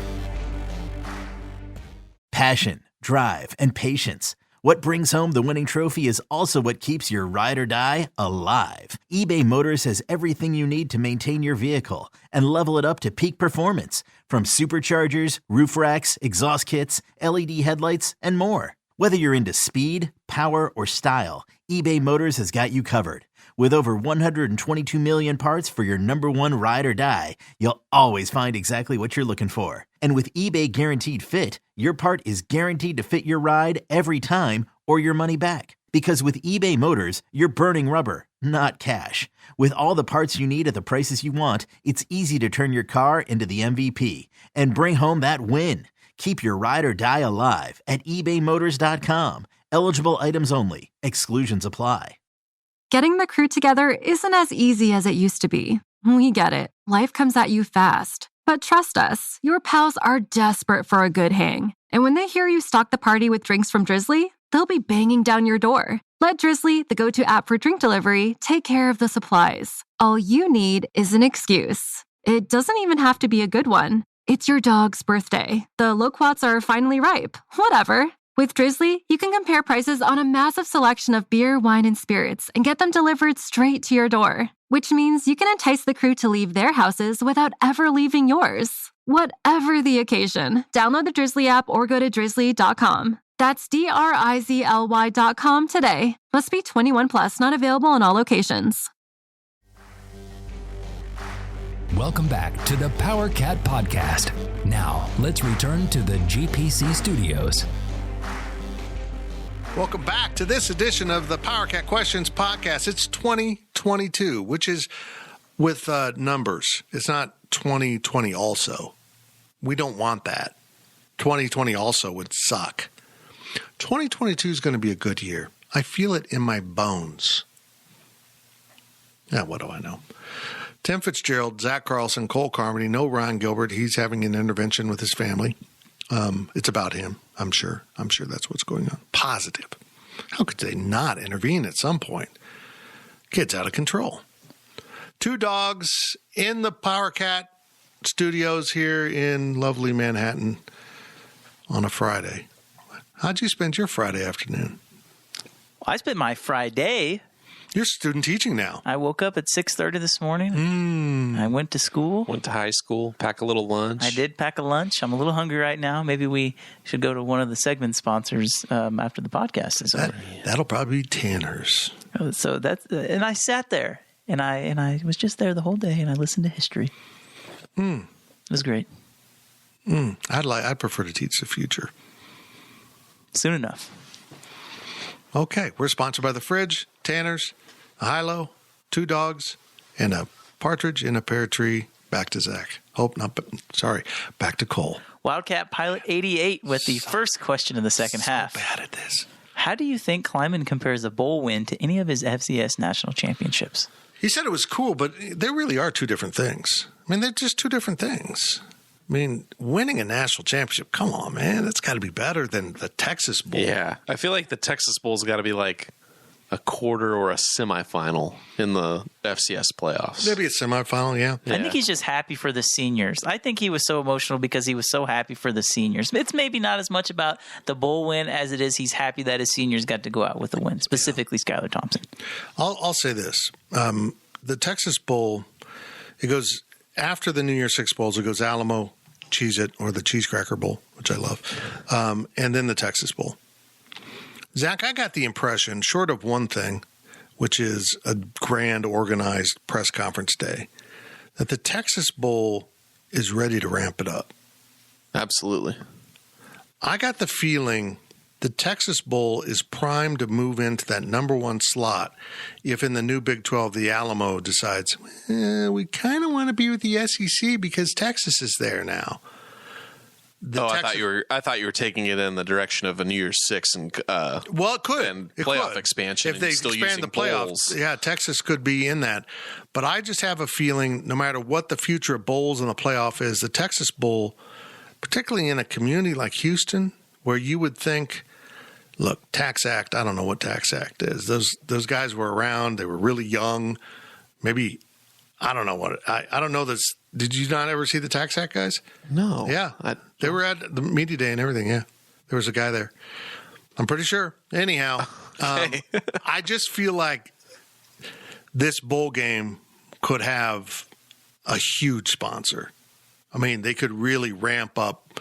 Passion, drive, and patience. What brings home the winning trophy is also what keeps your ride or die alive. eBay Motors has everything you need to maintain your vehicle and level it up to peak performance, from superchargers, roof racks, exhaust kits, LED headlights, and more. Whether you're into speed, power, or style, eBay Motors has got you covered. With over 122 million parts for your number one ride or die, you'll always find exactly what you're looking for. And with eBay Guaranteed Fit, your part is guaranteed to fit your ride every time or your money back. Because with eBay Motors, you're burning rubber, not cash. With all the parts you need at the prices you want, it's easy to turn your car into the MVP and bring home that win. Keep your ride or die alive at ebaymotors.com. Eligible items only. Exclusions apply. Getting the crew together isn't as easy as it used to be. We get it. Life comes at you fast. But trust us, your pals are desperate for a good hang. And when they hear you stock the party with drinks from Drizzly, they'll be banging down your door. Let Drizzly, the go-to app for drink delivery, take care of the supplies. All you need is an excuse. It doesn't even have to be a good one. It's your dog's birthday. The loquats are finally ripe. Whatever. With Drizzly, you can compare prices on a massive selection of beer, wine, and spirits and get them delivered straight to your door. Which means you can entice the crew to leave their houses without ever leaving yours. Whatever the occasion, download the Drizzly app or go to drizzly.com. That's DRIZLY.com today. Must be 21 plus, not available in all locations. Welcome back to the PowerCat podcast. Now, let's return to the GPC studios. Welcome back to this edition of the PowerCat Questions podcast. It's 2022, which is with numbers. It's not 2020 also. We don't want that. 2020 also would suck. 2022 is going to be a good year. I feel it in my bones. Yeah, what do I know? Tim Fitzgerald, Zach Carlson, Cole Carmody, no Ron Gilbert. He's having an intervention with his family. It's about him, I'm sure. I'm sure that's what's going on. Positive. How could they not intervene at some point? Kid's out of control. 2 dogs in the Power Cat studios here in lovely Manhattan on a Friday. How'd you spend your Friday afternoon? I spent my Friday. You're student teaching now. I woke up at 6:30 this morning. I went to school. Went to high school, pack a little lunch. I did pack a lunch. I'm a little hungry right now. Maybe we should go to one of the segment sponsors after the podcast is over. That'll probably be Tanner's. So and I sat there and I was just there the whole day and I listened to history. It was great. I'd prefer to teach the future. Soon enough. Okay, we're sponsored by The Fridge, Tanner's, a high-low, 2 dogs, and a partridge in a pear tree. Back to Zach. Back to Cole. Wildcat Pilot 88 with the first question of the second half. Bad at this. How do you think Kleiman compares a bowl win to any of his FCS national championships? He said it was cool, but they really are 2 different things. I mean, they're just 2 different things. I mean, winning a national championship, come on, man. That's got to be better than the Texas Bowl. Yeah. I feel like the Texas Bowl's got to be like a quarter or a semifinal in the FCS playoffs. Maybe a semifinal, yeah. I think he's just happy for the seniors. I think he was so emotional because he was so happy for the seniors. It's maybe not as much about the bowl win as it is he's happy that his seniors got to go out with a win, specifically Skylar Thompson. I'll say this. The Texas Bowl, it goes after the New Year's Six Bowls, it goes Alamo, Cheez-It, or the Cheese Cracker Bowl, which I love, and then the Texas Bowl. Zach, I got the impression, short of one thing, which is a grand organized press conference day, that the Texas Bowl is ready to ramp it up. Absolutely. I got the feeling the Texas Bowl is primed to move into that number 1 slot if in the new Big 12 the Alamo decides, we kind of want to be with the SEC because Texas is there now. I thought you were taking it in the direction of a New Year's Six and it could and playoff expansion if they still expand the playoffs. Bowls. Yeah, Texas could be in that, but I just have a feeling no matter what the future of bowls in the playoff is, the Texas Bowl, particularly in a community like Houston, where you would think, look, Tax Act. I don't know what Tax Act is. Those guys were around. They were really young. Maybe I don't know what I don't know this. Did you not ever see the Tax Act guys? No. Yeah. They were at the media day and everything. Yeah. There was a guy there. I'm pretty sure. Anyhow, I just feel like this bowl game could have a huge sponsor. I mean, they could really ramp up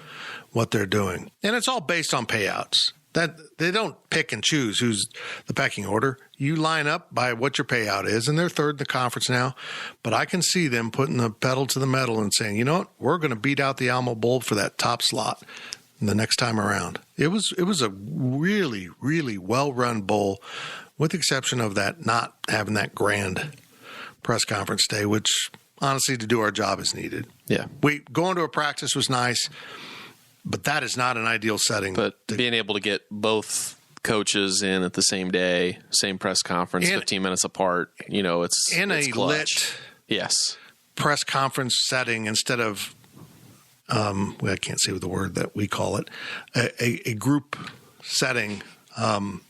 what they're doing. And it's all based on payouts. That they don't pick and choose who's the pecking order. You line up by what your payout is, and they're third in the conference now. But I can see them putting the pedal to the metal and saying, you know what, we're going to beat out the Alamo Bowl for that top slot the next time around. It was a really, really well-run bowl, with the exception of that not having that grand press conference day, which honestly to do our job is needed. Yeah. Going to a practice was nice. But that is not an ideal setting. But being able to get both coaches in at the same day, same press conference, 15 minutes apart, it's in a clutch. Lit press conference setting instead of, I can't say the word that we call it, a group setting that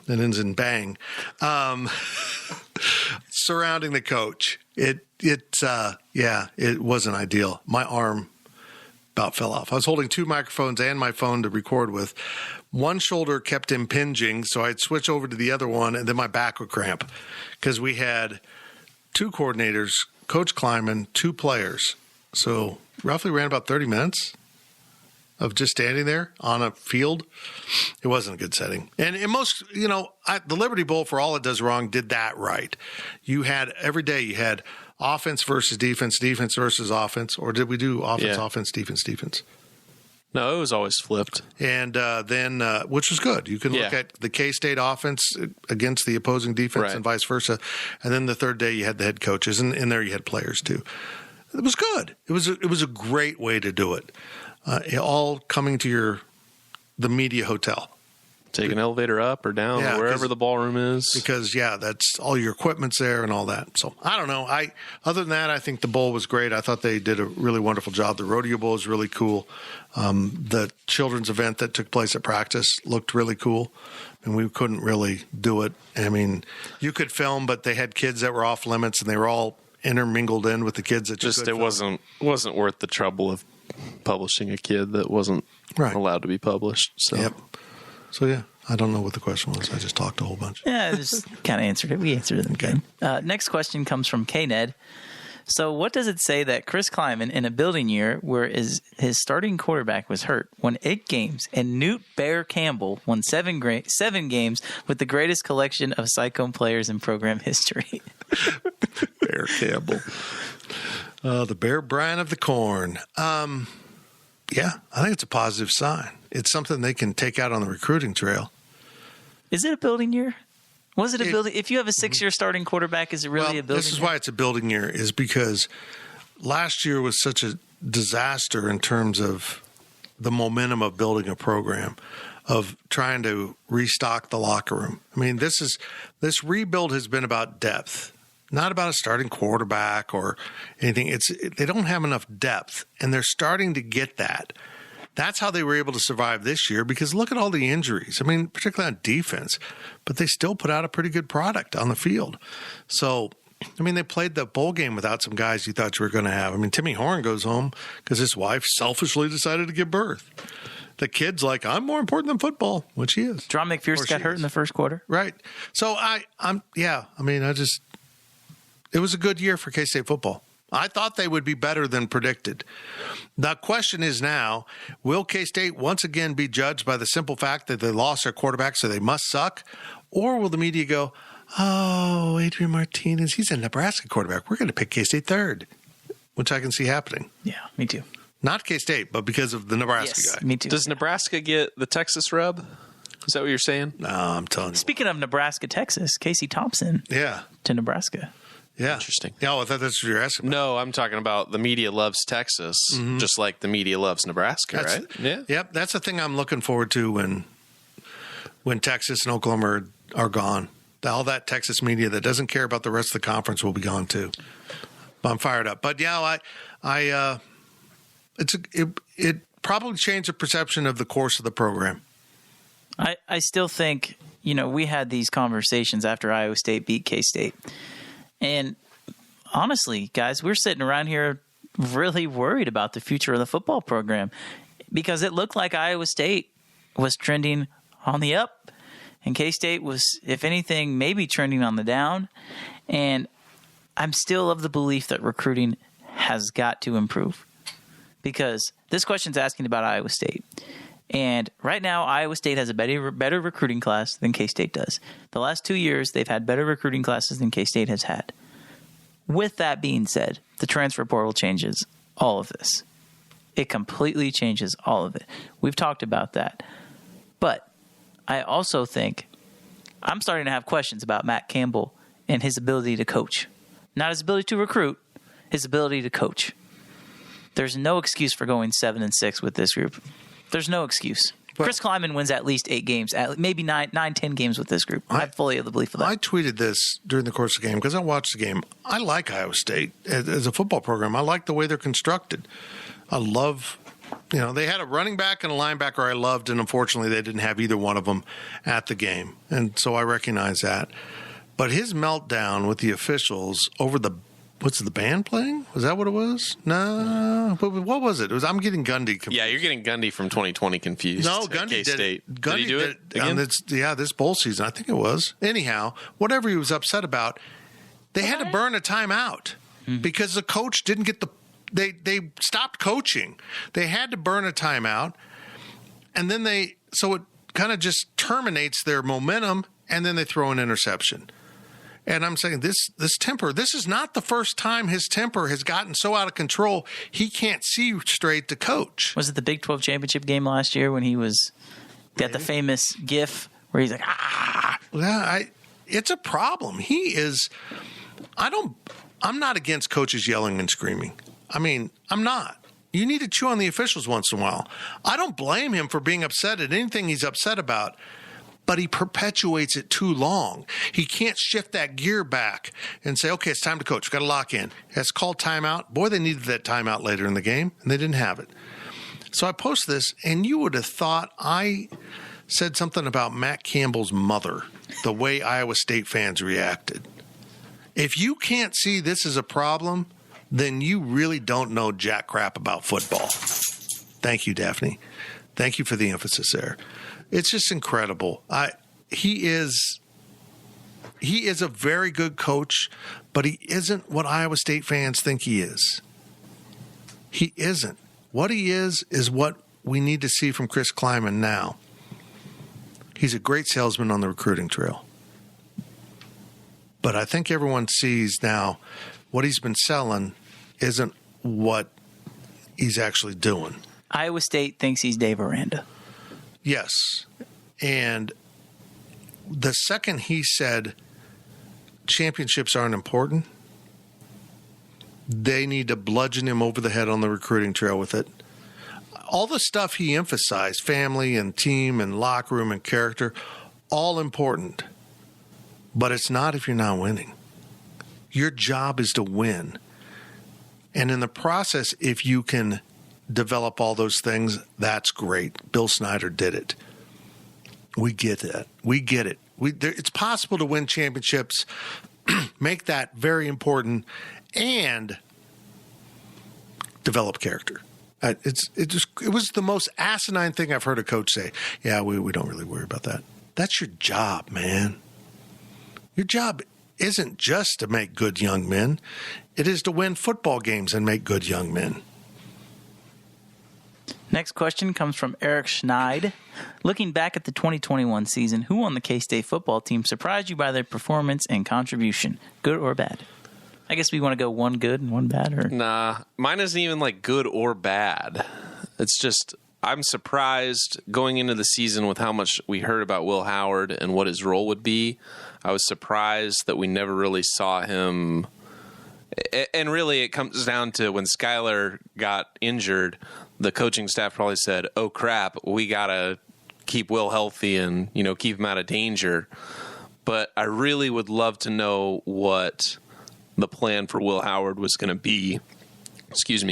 ends in bang, surrounding the coach. It wasn't ideal. My arm about fell off. I was holding 2 microphones and my phone to record with. One shoulder kept impinging, so I'd switch over to the other one, and then my back would cramp because we had 2 coordinators, Coach Kleiman, 2 players. So roughly ran about 30 minutes of just standing there on a field. It wasn't a good setting. And in most, the Liberty Bowl, for all it does wrong, did that right. You had every day you had offense versus defense, defense versus offense, or did we do offense, defense? No, it was always flipped. And then, which was good. You can look at the K-State offense against the opposing defense and vice versa. And then the third day you had the head coaches, and in there you had players too. It was good. It was a great way to do it. All coming to the media hotel. Take an elevator up or down, or wherever the ballroom is. Because, that's all your equipment's there and all that. So, I don't know. Other than that, I think the bowl was great. I thought they did a really wonderful job. The rodeo bowl is really cool. The children's event that took place at practice looked really cool. And we couldn't really do it. I mean, you could film, but they had kids that were off limits, and they were all intermingled in with the kids that just it wasn't worth the trouble of publishing a kid that wasn't allowed to be published. So. So, I don't know what the question was. I just talked a whole bunch. Yeah, I just kind of answered it. We answered it again. Next question comes from K-Ned. So what does it say that Chris Kleiman, in a building year where his starting quarterback was hurt, won 8 games, and Newt Bear Campbell won 7 games with the greatest collection of Cyclone players in program history? Bear Campbell. The Bear Bryant of the Corn. I think it's a positive sign. It's something they can take out on the recruiting trail. Is it a building year? Was it a building? If you have a 6-year starting quarterback, is it really a building year? This is why it's a building year, is because last year was such a disaster in terms of the momentum of building a program, of trying to restock the locker room. I mean, this rebuild has been about depth, not about a starting quarterback or anything. They don't have enough depth, and they're starting to get that. That's how they were able to survive this year, because look at all the injuries. I mean, particularly on defense, but they still put out a pretty good product on the field. So, I mean, they played the bowl game without some guys you thought you were going to have. I mean, Timmy Horn goes home because his wife selfishly decided to give birth. The kid's like, I'm more important than football, which he is. Drum McPherson got hurt in the first quarter. Right. So, it was a good year for K-State football. I thought they would be better than predicted. The question is now, will K-State once again be judged by the simple fact that they lost their quarterback, so they must suck? Or will the media go, oh, Adrian Martinez, he's a Nebraska quarterback. We're going to pick K-State third, which I can see happening. Yeah, me too. Not K-State, but because of the Nebraska guy. Me too. Does Nebraska get the Texas rub? Is that what you're saying? No, I'm telling you. Speaking of Nebraska, Texas, Casey Thompson to Nebraska. Yeah. Interesting. Yeah, I thought that's what you're asking about. No, I'm talking about the media loves Texas, just like the media loves Nebraska, right? Yeah. Yep, that's the thing I'm looking forward to when Texas and Oklahoma are gone. All that Texas media that doesn't care about the rest of the conference will be gone too. I'm fired up. But it probably changed the perception of the course of the program. I still think, we had these conversations after Iowa State beat K-State. And honestly, guys, we're sitting around here really worried about the future of the football program, because it looked like Iowa State was trending on the up and K-State was, if anything, maybe trending on the down. And I'm still of the belief that recruiting has got to improve, because this question's asking about Iowa State. And right now, Iowa State has a better recruiting class than K-State does. The last 2 years, they've had better recruiting classes than K-State has had. With that being said, the transfer portal changes all of this. It completely changes all of it. We've talked about that. But I also think I'm starting to have questions about Matt Campbell and his ability to coach. Not his ability to recruit, his ability to coach. There's no excuse for going 7-6 with this group. There's no excuse. But Chris Kleiman wins at least 8 games, maybe 9, 10 games with this group. I fully have the belief of that. I tweeted this during the course of the game because I watched the game. I like Iowa State as a football program. I like the way they're constructed. I love, they had a running back and a linebacker I loved, and unfortunately they didn't have either one of them at the game. And so I recognize that. But his meltdown with the officials over the band playing? Was that what it was? No. What was it? I'm getting Gundy confused. Yeah, you're getting Gundy from 2020 confused. No, Gundy did it. Gundy did he do it again? This bowl season. I think it was. Anyhow, whatever he was upset about, they had to burn a timeout because the coach didn't get they stopped coaching. They had to burn a timeout, and then so it kind of just terminates their momentum, and then they throw an interception. And I'm saying this temper, this is not the first time his temper has gotten so out of control he can't see straight to coach. Was it the Big 12 championship game last year when he got the famous gif where he's like, ah? Yeah, it's a problem. I'm not against coaches yelling and screaming. I mean, I'm not. You need to chew on the officials once in a while. I don't blame him for being upset at anything he's upset about. but he perpetuates it too long. He can't shift that gear back and say, okay, it's time to coach. We've got to lock in. Has called timeout. Boy, they needed that timeout later in the game, and they didn't have it. So I post this, and you would have thought I said something about Matt Campbell's mother, the way Iowa State fans reacted. If you can't see this as a problem, then you really don't know jack crap about football. Thank you, Daphne. Thank you for the emphasis there. It's just incredible. He is a very good coach, but he isn't what Iowa State fans think he is. He isn't. What he is what we need to see from Chris Klieman now. He's a great salesman on the recruiting trail. But I think everyone sees now what he's been selling isn't what he's actually doing. Iowa State thinks he's Dave Aranda. Yes. And the second he said championships aren't important, they need to bludgeon him over the head on the recruiting trail with it. All the stuff he emphasized, family and team and locker room and character, all important. But it's not if you're not winning. Your job is to win. And in the process, if you can develop all those things, that's great. Bill Snyder did it. We get that. We get it. It's possible to win championships, make that very important, and develop character. It was the most asinine thing I've heard a coach say. Yeah, we don't really worry about that. That's your job, man. Your job isn't just to make good young men. It is to win football games and make good young men. Next question comes from Eric Schneid. Looking back at the 2021 season, who on the K-State football team surprised you by their performance and contribution, good or bad? I guess we want to go one good and one bad, or nah, mine isn't even like good or bad. It's just I'm surprised going into the season with how much we heard about Will Howard and what his role would be. I was surprised that we never really saw him. And really, it comes down to when Skyler got injured, the coaching staff probably said, "Oh crap, we gotta keep Will healthy and keep him out of danger." But I really would love to know what the plan for Will Howard was going to be,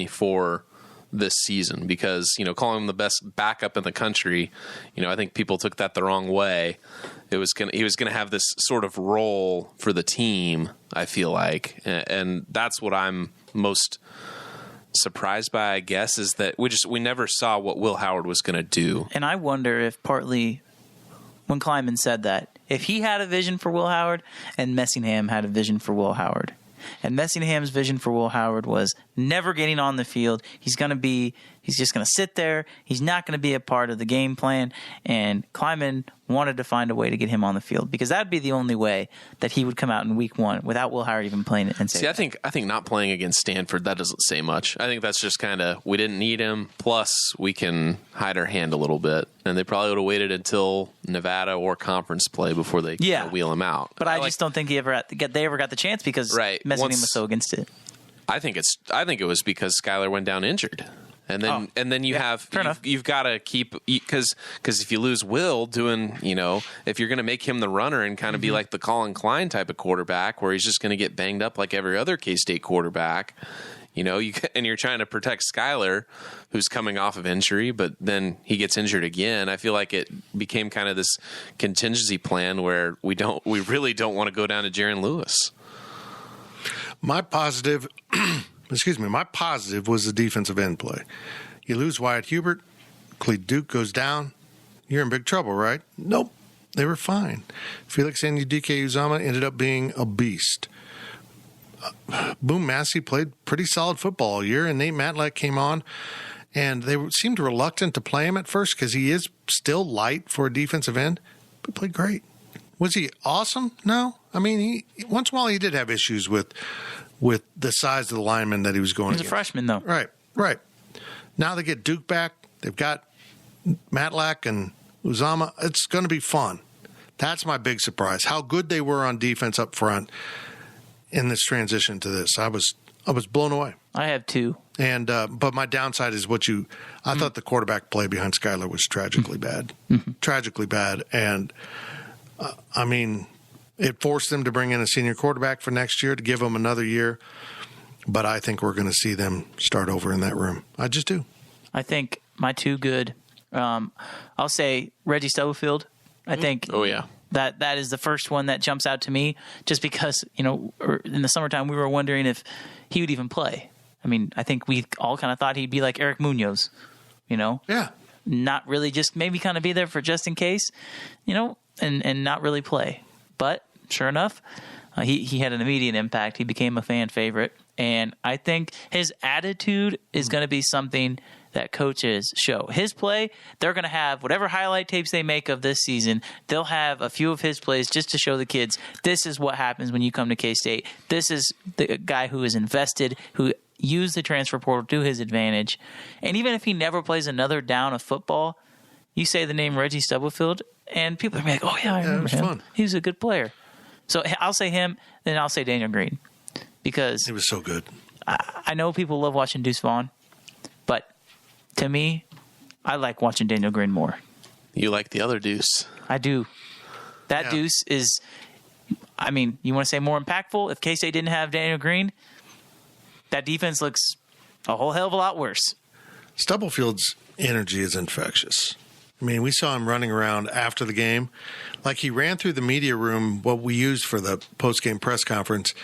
for this season, because, calling him the best backup in the country, I think people took that the wrong way. He was going to have this sort of role for the team, I feel like. And that's what I'm most surprised by, I guess, is that we never saw what Will Howard was going to do. And I wonder if partly when Klieman said that, if he had a vision for Will Howard and Messingham had a vision for Will Howard. And Messingham's vision for Will Howard was never getting on the field. He's just going to sit there. He's not going to be a part of the game plan. And Klieman wanted to find a way to get him on the field, because that'd be the only way that he would come out in week one without Will Howard even playing it. And I think not playing against Stanford, that doesn't say much. I think that's just kind of, we didn't need him. Plus, we can hide our hand a little bit. And they probably would have waited until Nevada or conference play before they wheel him out. But I just don't think they ever got the chance because Messingham was so against it. I think it was because Skyler went down injured. And then you've got to keep, because if you lose Will doing, if you're going to make him the runner and kind of be like the Colin Klein type of quarterback where he's just going to get banged up like every other K-State quarterback, and you're trying to protect Skyler, who's coming off of injury, but then he gets injured again. I feel like it became kind of this contingency plan where we really don't want to go down to Jaron Lewis. My positive was the defensive end play. You lose Wyatt Hubert, Cleve Duke goes down, you're in big trouble, right? Nope, they were fine. Felix Anudike-Uzomah ended up being a beast. Boom Massey played pretty solid football all year, and Nate Matlack came on, and they seemed reluctant to play him at first because he is still light for a defensive end, but played great. Was he awesome? No. I mean, once in a while he did have issues with the size of the lineman that he was going against. He's a freshman, though. Right. Now they get Duke back. They've got Matlack and Uzomah. It's going to be fun. That's my big surprise, how good they were on defense up front in this transition to this. I was blown away. I have 2. And but my downside is I thought the quarterback play behind Skyler was tragically bad. Tragically bad. And, I mean, it forced them to bring in a senior quarterback for next year to give them another year. But I think we're going to see them start over in that room. I just do. I think my 2 good, I'll say Reggie Stubblefield. I think that is the first one that jumps out to me just because, in the summertime we were wondering if he would even play. I mean, I think we all kind of thought he'd be like Eric Munoz, Yeah. Not really, just maybe kind of be there for just in case, and not really play. But sure enough, he had an immediate impact. He became a fan favorite. And I think his attitude is going to be something that coaches show. His play, they're going to have whatever highlight tapes they make of this season, they'll have a few of his plays just to show the kids, this is what happens when you come to K-State. This is the guy who is invested, who used the transfer portal to his advantage. And even if he never plays another down of football, you say the name Reggie Stubblefield, and people are like, oh, yeah, I remember him. Fun. He was a good player. So I'll say him, then I'll say Daniel Green. Because he was so good. I know people love watching Deuce Vaughn, but to me, I like watching Daniel Green more. You like the other Deuce. I do. That Deuce is, I mean, you want to say more impactful? If K-State didn't have Daniel Green, that defense looks a whole hell of a lot worse. Stubblefield's energy is infectious. I mean, we saw him running around after the game. Like he ran through the media room, what we used for the post-game press conference,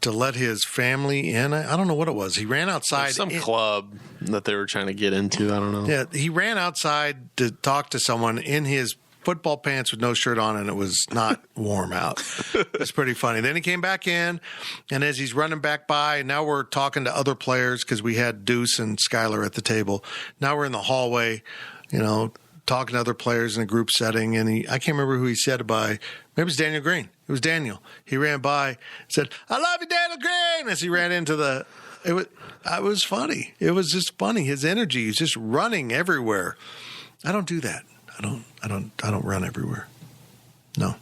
to let his family in. I don't know what it was. He ran outside. Some club that they were trying to get into. I don't know. Yeah, he ran outside to talk to someone in his football pants with no shirt on, and it was not warm out. It's pretty funny. Then he came back in, and as he's running back by, now we're talking to other players because we had Deuce and Skyler at the table. Now we're in the hallway, talking to other players in a group setting, and I can't remember who he said it by. Maybe it was Daniel Green. It was Daniel. He ran by and said, I love you, Daniel Green, as he ran into it was funny. It was just funny. His energy, he's just running everywhere. I don't do that. I don't run everywhere. No.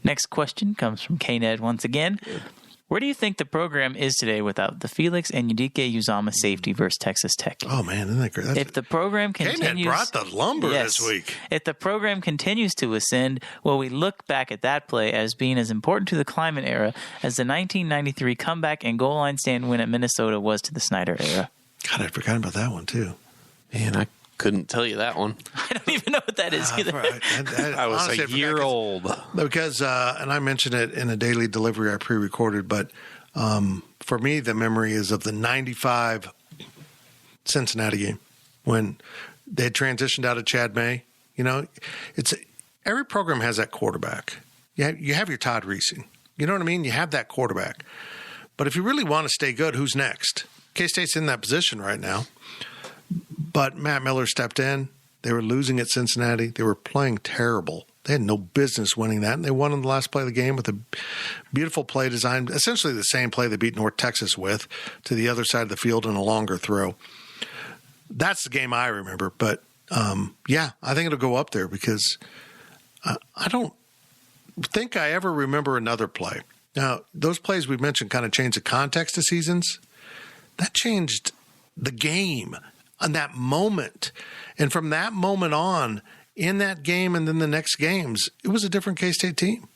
Next question comes from K-Ned once again. Where do you think the program is today without the Felix and Yudike Uzama safety versus Texas Tech? Oh, man, isn't that great? If the program continues... K-Ned brought the lumber this week. If the program continues to ascend, will we look back at that play as being as important to the Kleiman era as the 1993 comeback and goal line stand win at Minnesota was to the Snyder era? God, I forgot about that one, too. Man, I couldn't tell you that one. I don't even know what that is either. I was honestly, a year old. Because, and I mentioned it in a daily delivery I pre-recorded, but for me, the memory is of the 95 Cincinnati game when they had transitioned out of Chad May. Every program has that quarterback. You have your Todd Reesing. You know what I mean? You have that quarterback. But if you really want to stay good, who's next? K-State's in that position right now. But Matt Miller stepped in. They were losing at Cincinnati. They were playing terrible. They had no business winning that, and they won in the last play of the game with a beautiful play design, essentially the same play they beat North Texas with, to the other side of the field in a longer throw. That's the game I remember. But, I think it'll go up there because I don't think I ever remember another play. Now, those plays we've mentioned kind of changed the context of seasons. That changed the game on that moment. And from that moment on, in that game and then the next games, it was a different K-State team.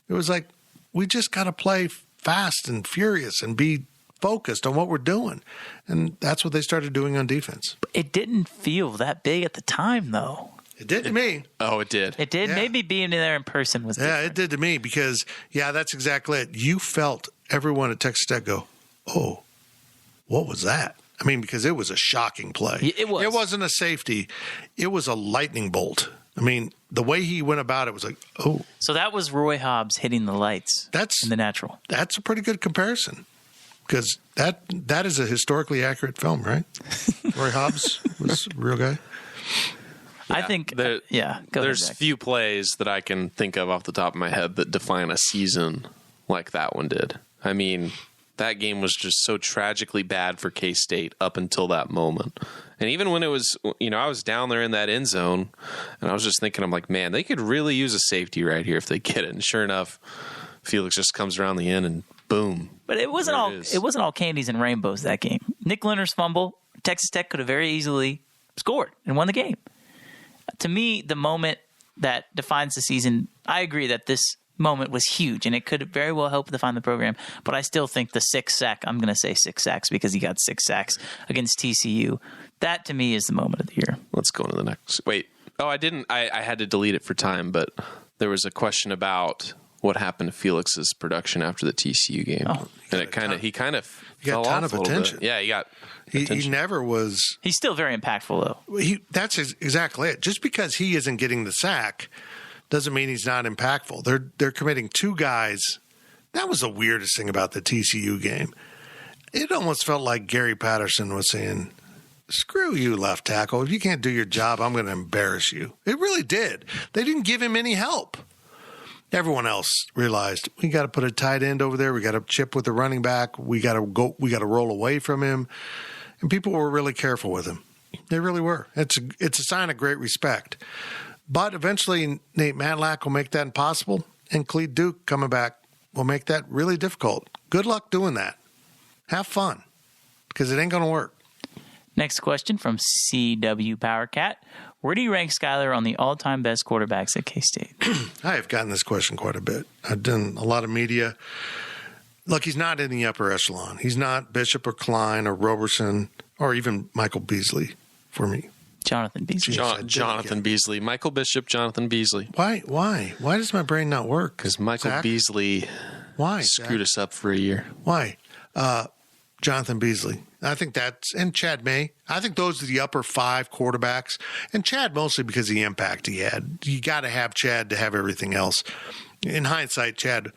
It was like, we just got to play fast and furious and be focused on what we're doing. And that's what they started doing on defense. It didn't feel that big at the time, though. It did to me. Oh, it did. It did. Yeah. Maybe being there in person was different. Yeah, it did to me because, that's exactly it. You felt everyone at Texas Tech go, oh, what was that? I mean, because it was a shocking play. It was. It wasn't a safety. It was a lightning bolt. I mean, the way he went about it was like, oh. So that was Roy Hobbs hitting the lights in the natural. That's a pretty good comparison because that is a historically accurate film, right? Roy Hobbs was a real guy. Yeah, I think, there's few plays that I can think of off the top of my head that define a season like that one did. I mean, that game was just so tragically bad for K-State up until that moment. And even when it was, I was down there in that end zone, and I was just thinking, I'm like, man, they could really use a safety right here if they get it. And sure enough, Felix just comes around the end and boom. But it wasn't all candies and rainbows that game. Nick Leonard's fumble, Texas Tech could have very easily scored and won the game. To me, the moment that defines the season, I agree that this moment was huge, and it could very well help define the program. But I still think the 6 sack, I'm going to say 6 sacks because he got 6 sacks against TCU. That, to me, is the moment of the year. Let's go into the next. Wait. Oh, I didn't. I had to delete it for time, but there was a question about what happened to Felix's production after the TCU game. Oh, and he kind of fell got a ton off of attention. Yeah, he got he never was. He's still very impactful, though. That's exactly it. Just because he isn't getting the sack doesn't mean he's not impactful. They're committing 2 guys. That was the weirdest thing about the TCU game. It almost felt like Gary Patterson was saying, screw you, left tackle. If you can't do your job, I'm going to embarrass you. It really did. They didn't give him any help. Everyone else realized we got to put a tight end over there. We got to chip with the running back. We got to roll away from him. And people were really careful with him. They really were. It's a sign of great respect. But eventually, Nate Matlack will make that impossible, and Clete Duke coming back will make that really difficult. Good luck doing that. Have fun, because it ain't going to work. Next question from CW PowerCat. Where do you rank Skyler on the all-time best quarterbacks at K-State? I have gotten this question quite a bit. I've done a lot of media. Look, he's not in the upper echelon. He's not Bishop or Klein or Roberson or even Michael Beasley for me. Jonathan Beasley. Jonathan Beasley. Michael Bishop, Jonathan Beasley. Why? Why does my brain not work? Because Michael Beasley screwed us up for a year. Why? Jonathan Beasley. I think and Chad May. I think those are the upper 5 quarterbacks. And Chad mostly because of the impact he had. You got to have Chad to have everything else. In hindsight, Chad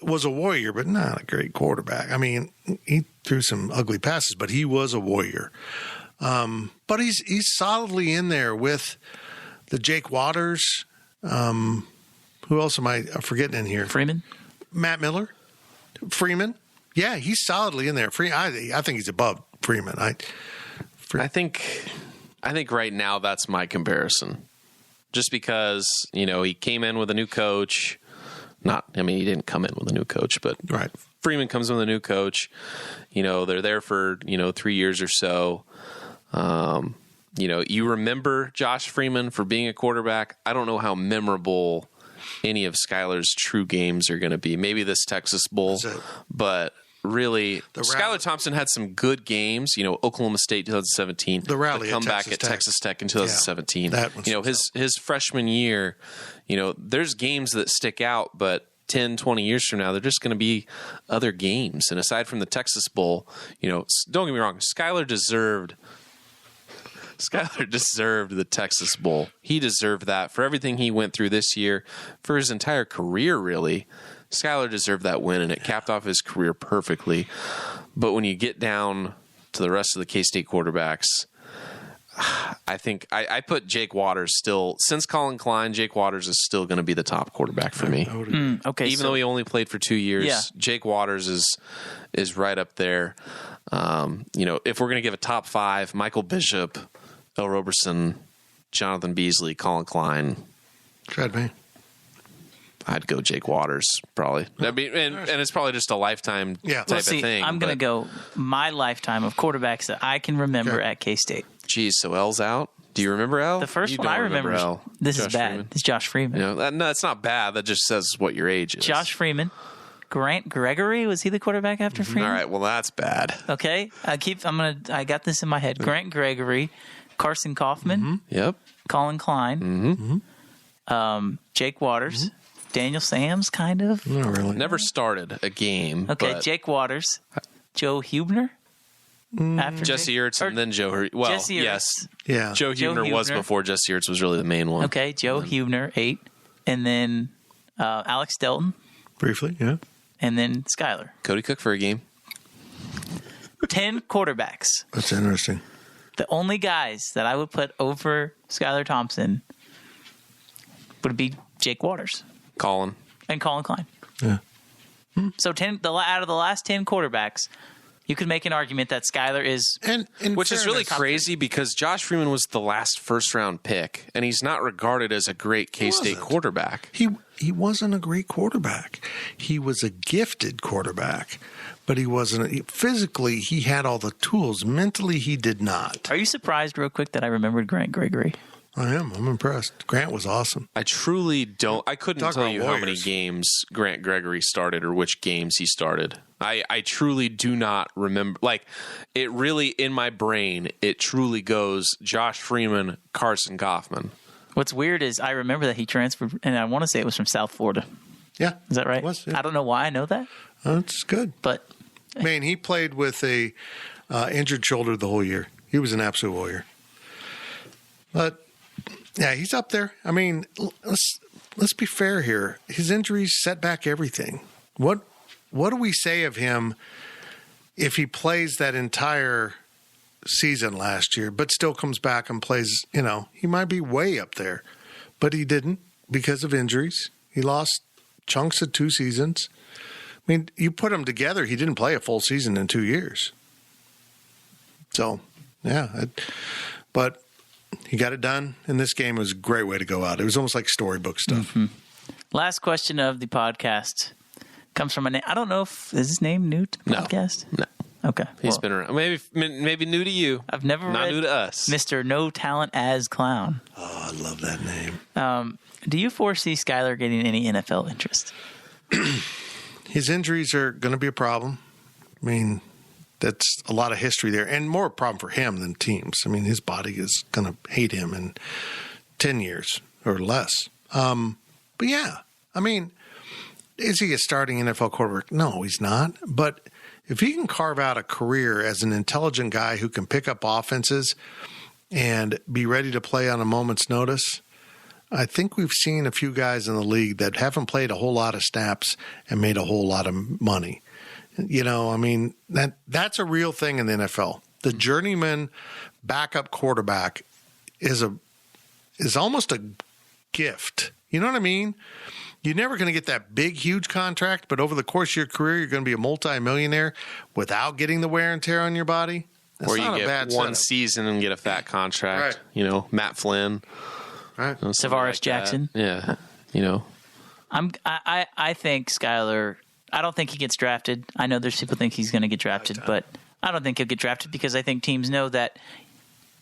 was a warrior, but not a great quarterback. I mean, he threw some ugly passes, but he was a warrior. But he's solidly in there with the Jake Waters. Who else am I forgetting in here? Freeman? Matt Miller? Freeman? Yeah, he's solidly in there. I think he's above Freeman. I think right now that's my comparison. Just because, he came in with a new coach. He didn't come in with a new coach, but right. Freeman comes in with a new coach. They're there for, 3 years or so. You remember Josh Freeman for being a quarterback. I don't know how memorable any of Skyler's true games are going to be. Maybe this Texas Bowl, but really, Skyler Thompson had some good games. Oklahoma State 2017. The rally comeback at Texas Tech in 2017. Yeah, his freshman year. There's games that stick out, but 10, 20 years from now, they're just going to be other games. And aside from the Texas Bowl, don't get me wrong, Skyler deserved the Texas Bowl. He deserved that for everything he went through this year, for his entire career, really. Skyler deserved that win, and it capped off his career perfectly. But when you get down to the rest of the K-State quarterbacks, I think I put Jake Waters still, since Colin Klein, Jake Waters is still going to be the top quarterback for me. Okay, even though he only played for 2 years, Jake Waters is right up there. If we're going to give a top 5, Michael Bishop, L. Roberson, Jonathan Beasley, Colin Klein. Chad May. I'd go Jake Waters, probably. And it's probably just a lifetime type of thing. I'm going to go my lifetime of quarterbacks that I can remember at K-State. Geez, so L's out? Do you remember L? The first one I remember. L. This is bad. Freeman. It's Josh Freeman. No, it's not bad. That just says what your age is. Josh Freeman. Grant Gregory, was he the quarterback after Freeman? All right, well that's bad. Okay, I got this in my head. Grant Gregory, Carson Kaufman. Mm-hmm. Yep. Colin Klein. Mm-hmm. Jake Waters. Daniel Sams, kind of. Not really. Never started a game. Okay, Jake Waters. Joe Huebner. After Jesse Ertz and then Joe. Well, Jesse Ertz. yes. Yeah. Joe Huebner was before Jesse Ertz was really the main one. Okay, Joe Huebner, 8. And then Alex Delton. Briefly, yeah. And then Skyler. Cody Cook for a game. 10 quarterbacks. That's interesting. The only guys that I would put over Skyler Thompson would be Jake Waters. Colin. And Colin Klein. Yeah. So out of the last 10 quarterbacks, You could make an argument that Skyler is, which is really crazy because Josh Freeman was the last first-round pick, and he's not regarded as a great K-State quarterback. He wasn't a great quarterback. He was a gifted quarterback, but he wasn't. Physically, he had all the tools. Mentally, he did not. Are you surprised, real quick, that I remembered Grant Gregory? I am. I'm impressed. Grant was awesome. I truly don't. I couldn't tell you how many games Grant Gregory started or which games he started. I truly do not remember. Like, it really, in my brain, it truly goes Josh Freeman, Carson Kaufman. What's weird is I remember that he transferred, and I want to say it was from South Florida. Yeah. Is that right? It was, yeah. I don't know why I know that. That's good. But man, he played with a injured shoulder the whole year. He was an absolute warrior. But yeah, he's up there. I mean, let's be fair here. His injuries set back everything. What do we say of him if he plays that entire season last year, but still comes back and plays? You know, he might be way up there, but he didn't because of injuries. He lost chunks of 2 seasons. I mean, you put them together, he didn't play a full season in 2 years. So, yeah, but he got it done in this game. It was a great way to go out. It was almost like storybook stuff. Mm-hmm. Last question of the podcast comes from I don't know if is his name new to the podcast. No. Okay. He's been around. Maybe new to you. I've never not read new to us. Mr. No Talent as Clown. Oh, I love that name. Do you foresee Skyler getting any NFL interest? His injuries are going to be a problem. I mean, that's a lot of history there, and more a problem for him than teams. I mean, his body is going to hate him in 10 years or less. But yeah, I mean, is he a starting NFL quarterback? No, he's not. But if he can carve out a career as an intelligent guy who can pick up offenses and be ready to play on a moment's notice, I think we've seen a few guys in the league that haven't played a whole lot of snaps and made a whole lot of money. You know, I mean, that's a real thing in the NFL. The journeyman backup quarterback is almost a gift. You know what I mean? You're never going to get that big, huge contract, but over the course of your career, you're going to be a multi-millionaire without getting the wear and tear on your body. That's or you not get a bad one setup. Season and get a fat contract. Right. You know, Matt Flynn. Right. You know, Tavares like Jackson. That. Yeah. You know. I think Skyler, I don't think he gets drafted. I know there's people think he's going to get drafted, but I don't think he'll get drafted because I think teams know that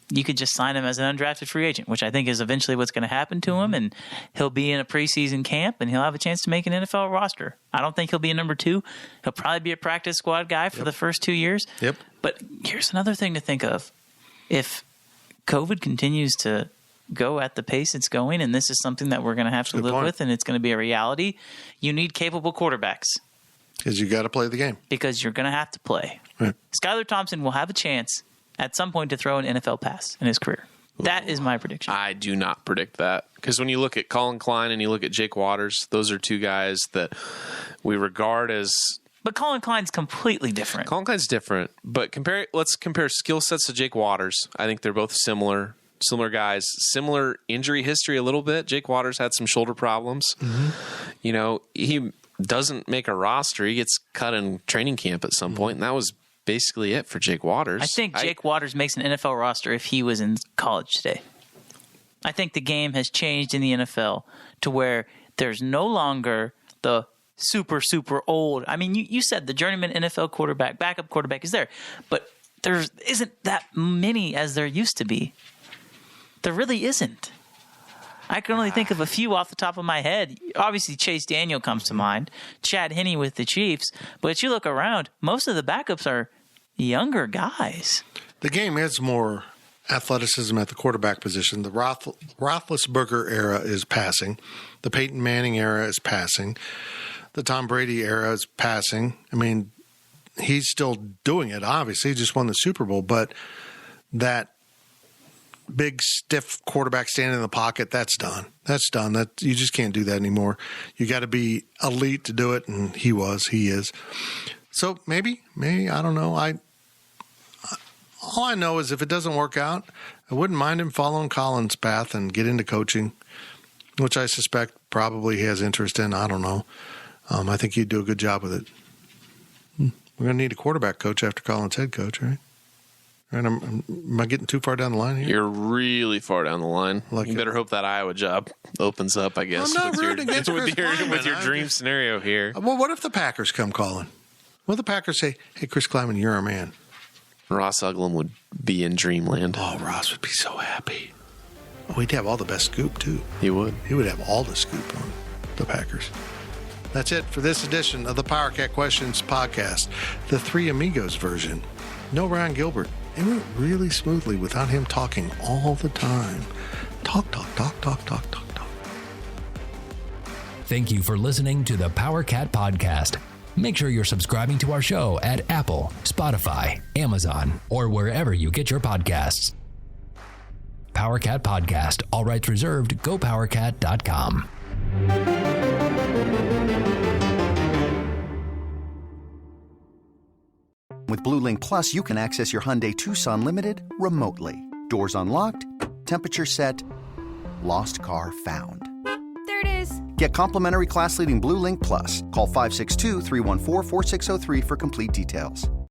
you could just sign him as an undrafted free agent, which I think is eventually what's going to happen to him, and he'll be in a preseason camp, and he'll have a chance to make an NFL roster. I don't think he'll be a number 2. He'll probably be a practice squad guy for the first 2 years. Yep. But here's another thing to think of. If COVID continues to go at the pace it's going, and this is something that we're going to have to live with, and it's going to be a reality, you need capable quarterbacks. Because you got to play the game. Because you're going to have to play. Right. Skyler Thompson will have a chance at some point to throw an NFL pass in his career. That is my prediction. I do not predict that. Because when you look at Colin Klein and you look at Jake Waters, those are 2 guys that we regard as... But Colin Klein's completely different. Colin Klein's different. But let's compare skill sets to Jake Waters. I think they're both similar guys. Similar injury history a little bit. Jake Waters had some shoulder problems. Mm-hmm. You know, he doesn't make a roster. He gets cut in training camp at some point, and that was basically it for Jake Waters. I think Jake Waters makes an NFL roster if he was in college today. I think the game has changed in the NFL to where there's no longer the super, super old. I mean, you said the journeyman NFL quarterback, backup quarterback is there, but there isn't that many as there used to be. There really isn't. I can only think of a few off the top of my head. Obviously, Chase Daniel comes to mind. Chad Henne with the Chiefs. But you look around, most of the backups are younger guys. The game has more athleticism at the quarterback position. The Roethlisberger era is passing. The Peyton Manning era is passing. The Tom Brady era is passing. I mean, he's still doing it, obviously. He just won the Super Bowl. But that big, stiff quarterback standing in the pocket, that's done. That's done. You just can't do that anymore. You got to be elite to do it, and he is. So maybe, I don't know. All I know is if it doesn't work out, I wouldn't mind him following Colin's path and get into coaching, which I suspect probably he has interest in. I don't know. I think he'd do a good job with it. We're going to need a quarterback coach after Colin's head coach, right? And am I getting too far down the line here? You're really far down the line. You better hope that Iowa job opens up, I guess. I'm not rooting against Chris Klieman. With your dream scenario here. Well, what if the Packers come calling? What if the Packers say, hey, Chris Klieman, you're our man? Ross Uglum would be in dreamland. Oh, Ross would be so happy. Oh, he'd have all the best scoop, too. He would. He would have all the scoop on the Packers. That's it for this edition of the PowerCat Questions podcast, the Three Amigos version. No Ryan Gilbert. It went really smoothly without him talking all the time. Talk. Thank you for listening to the PowerCat podcast. Make sure you're subscribing to our show at Apple, Spotify, Amazon, or wherever you get your podcasts. PowerCat Podcast. All rights reserved. GoPowerCat.com. With Blue Link Plus, you can access your Hyundai Tucson Limited remotely. Doors unlocked, temperature set, lost car found. There it is. Get complimentary class-leading Blue Link Plus. Call 562-314-4603 for complete details.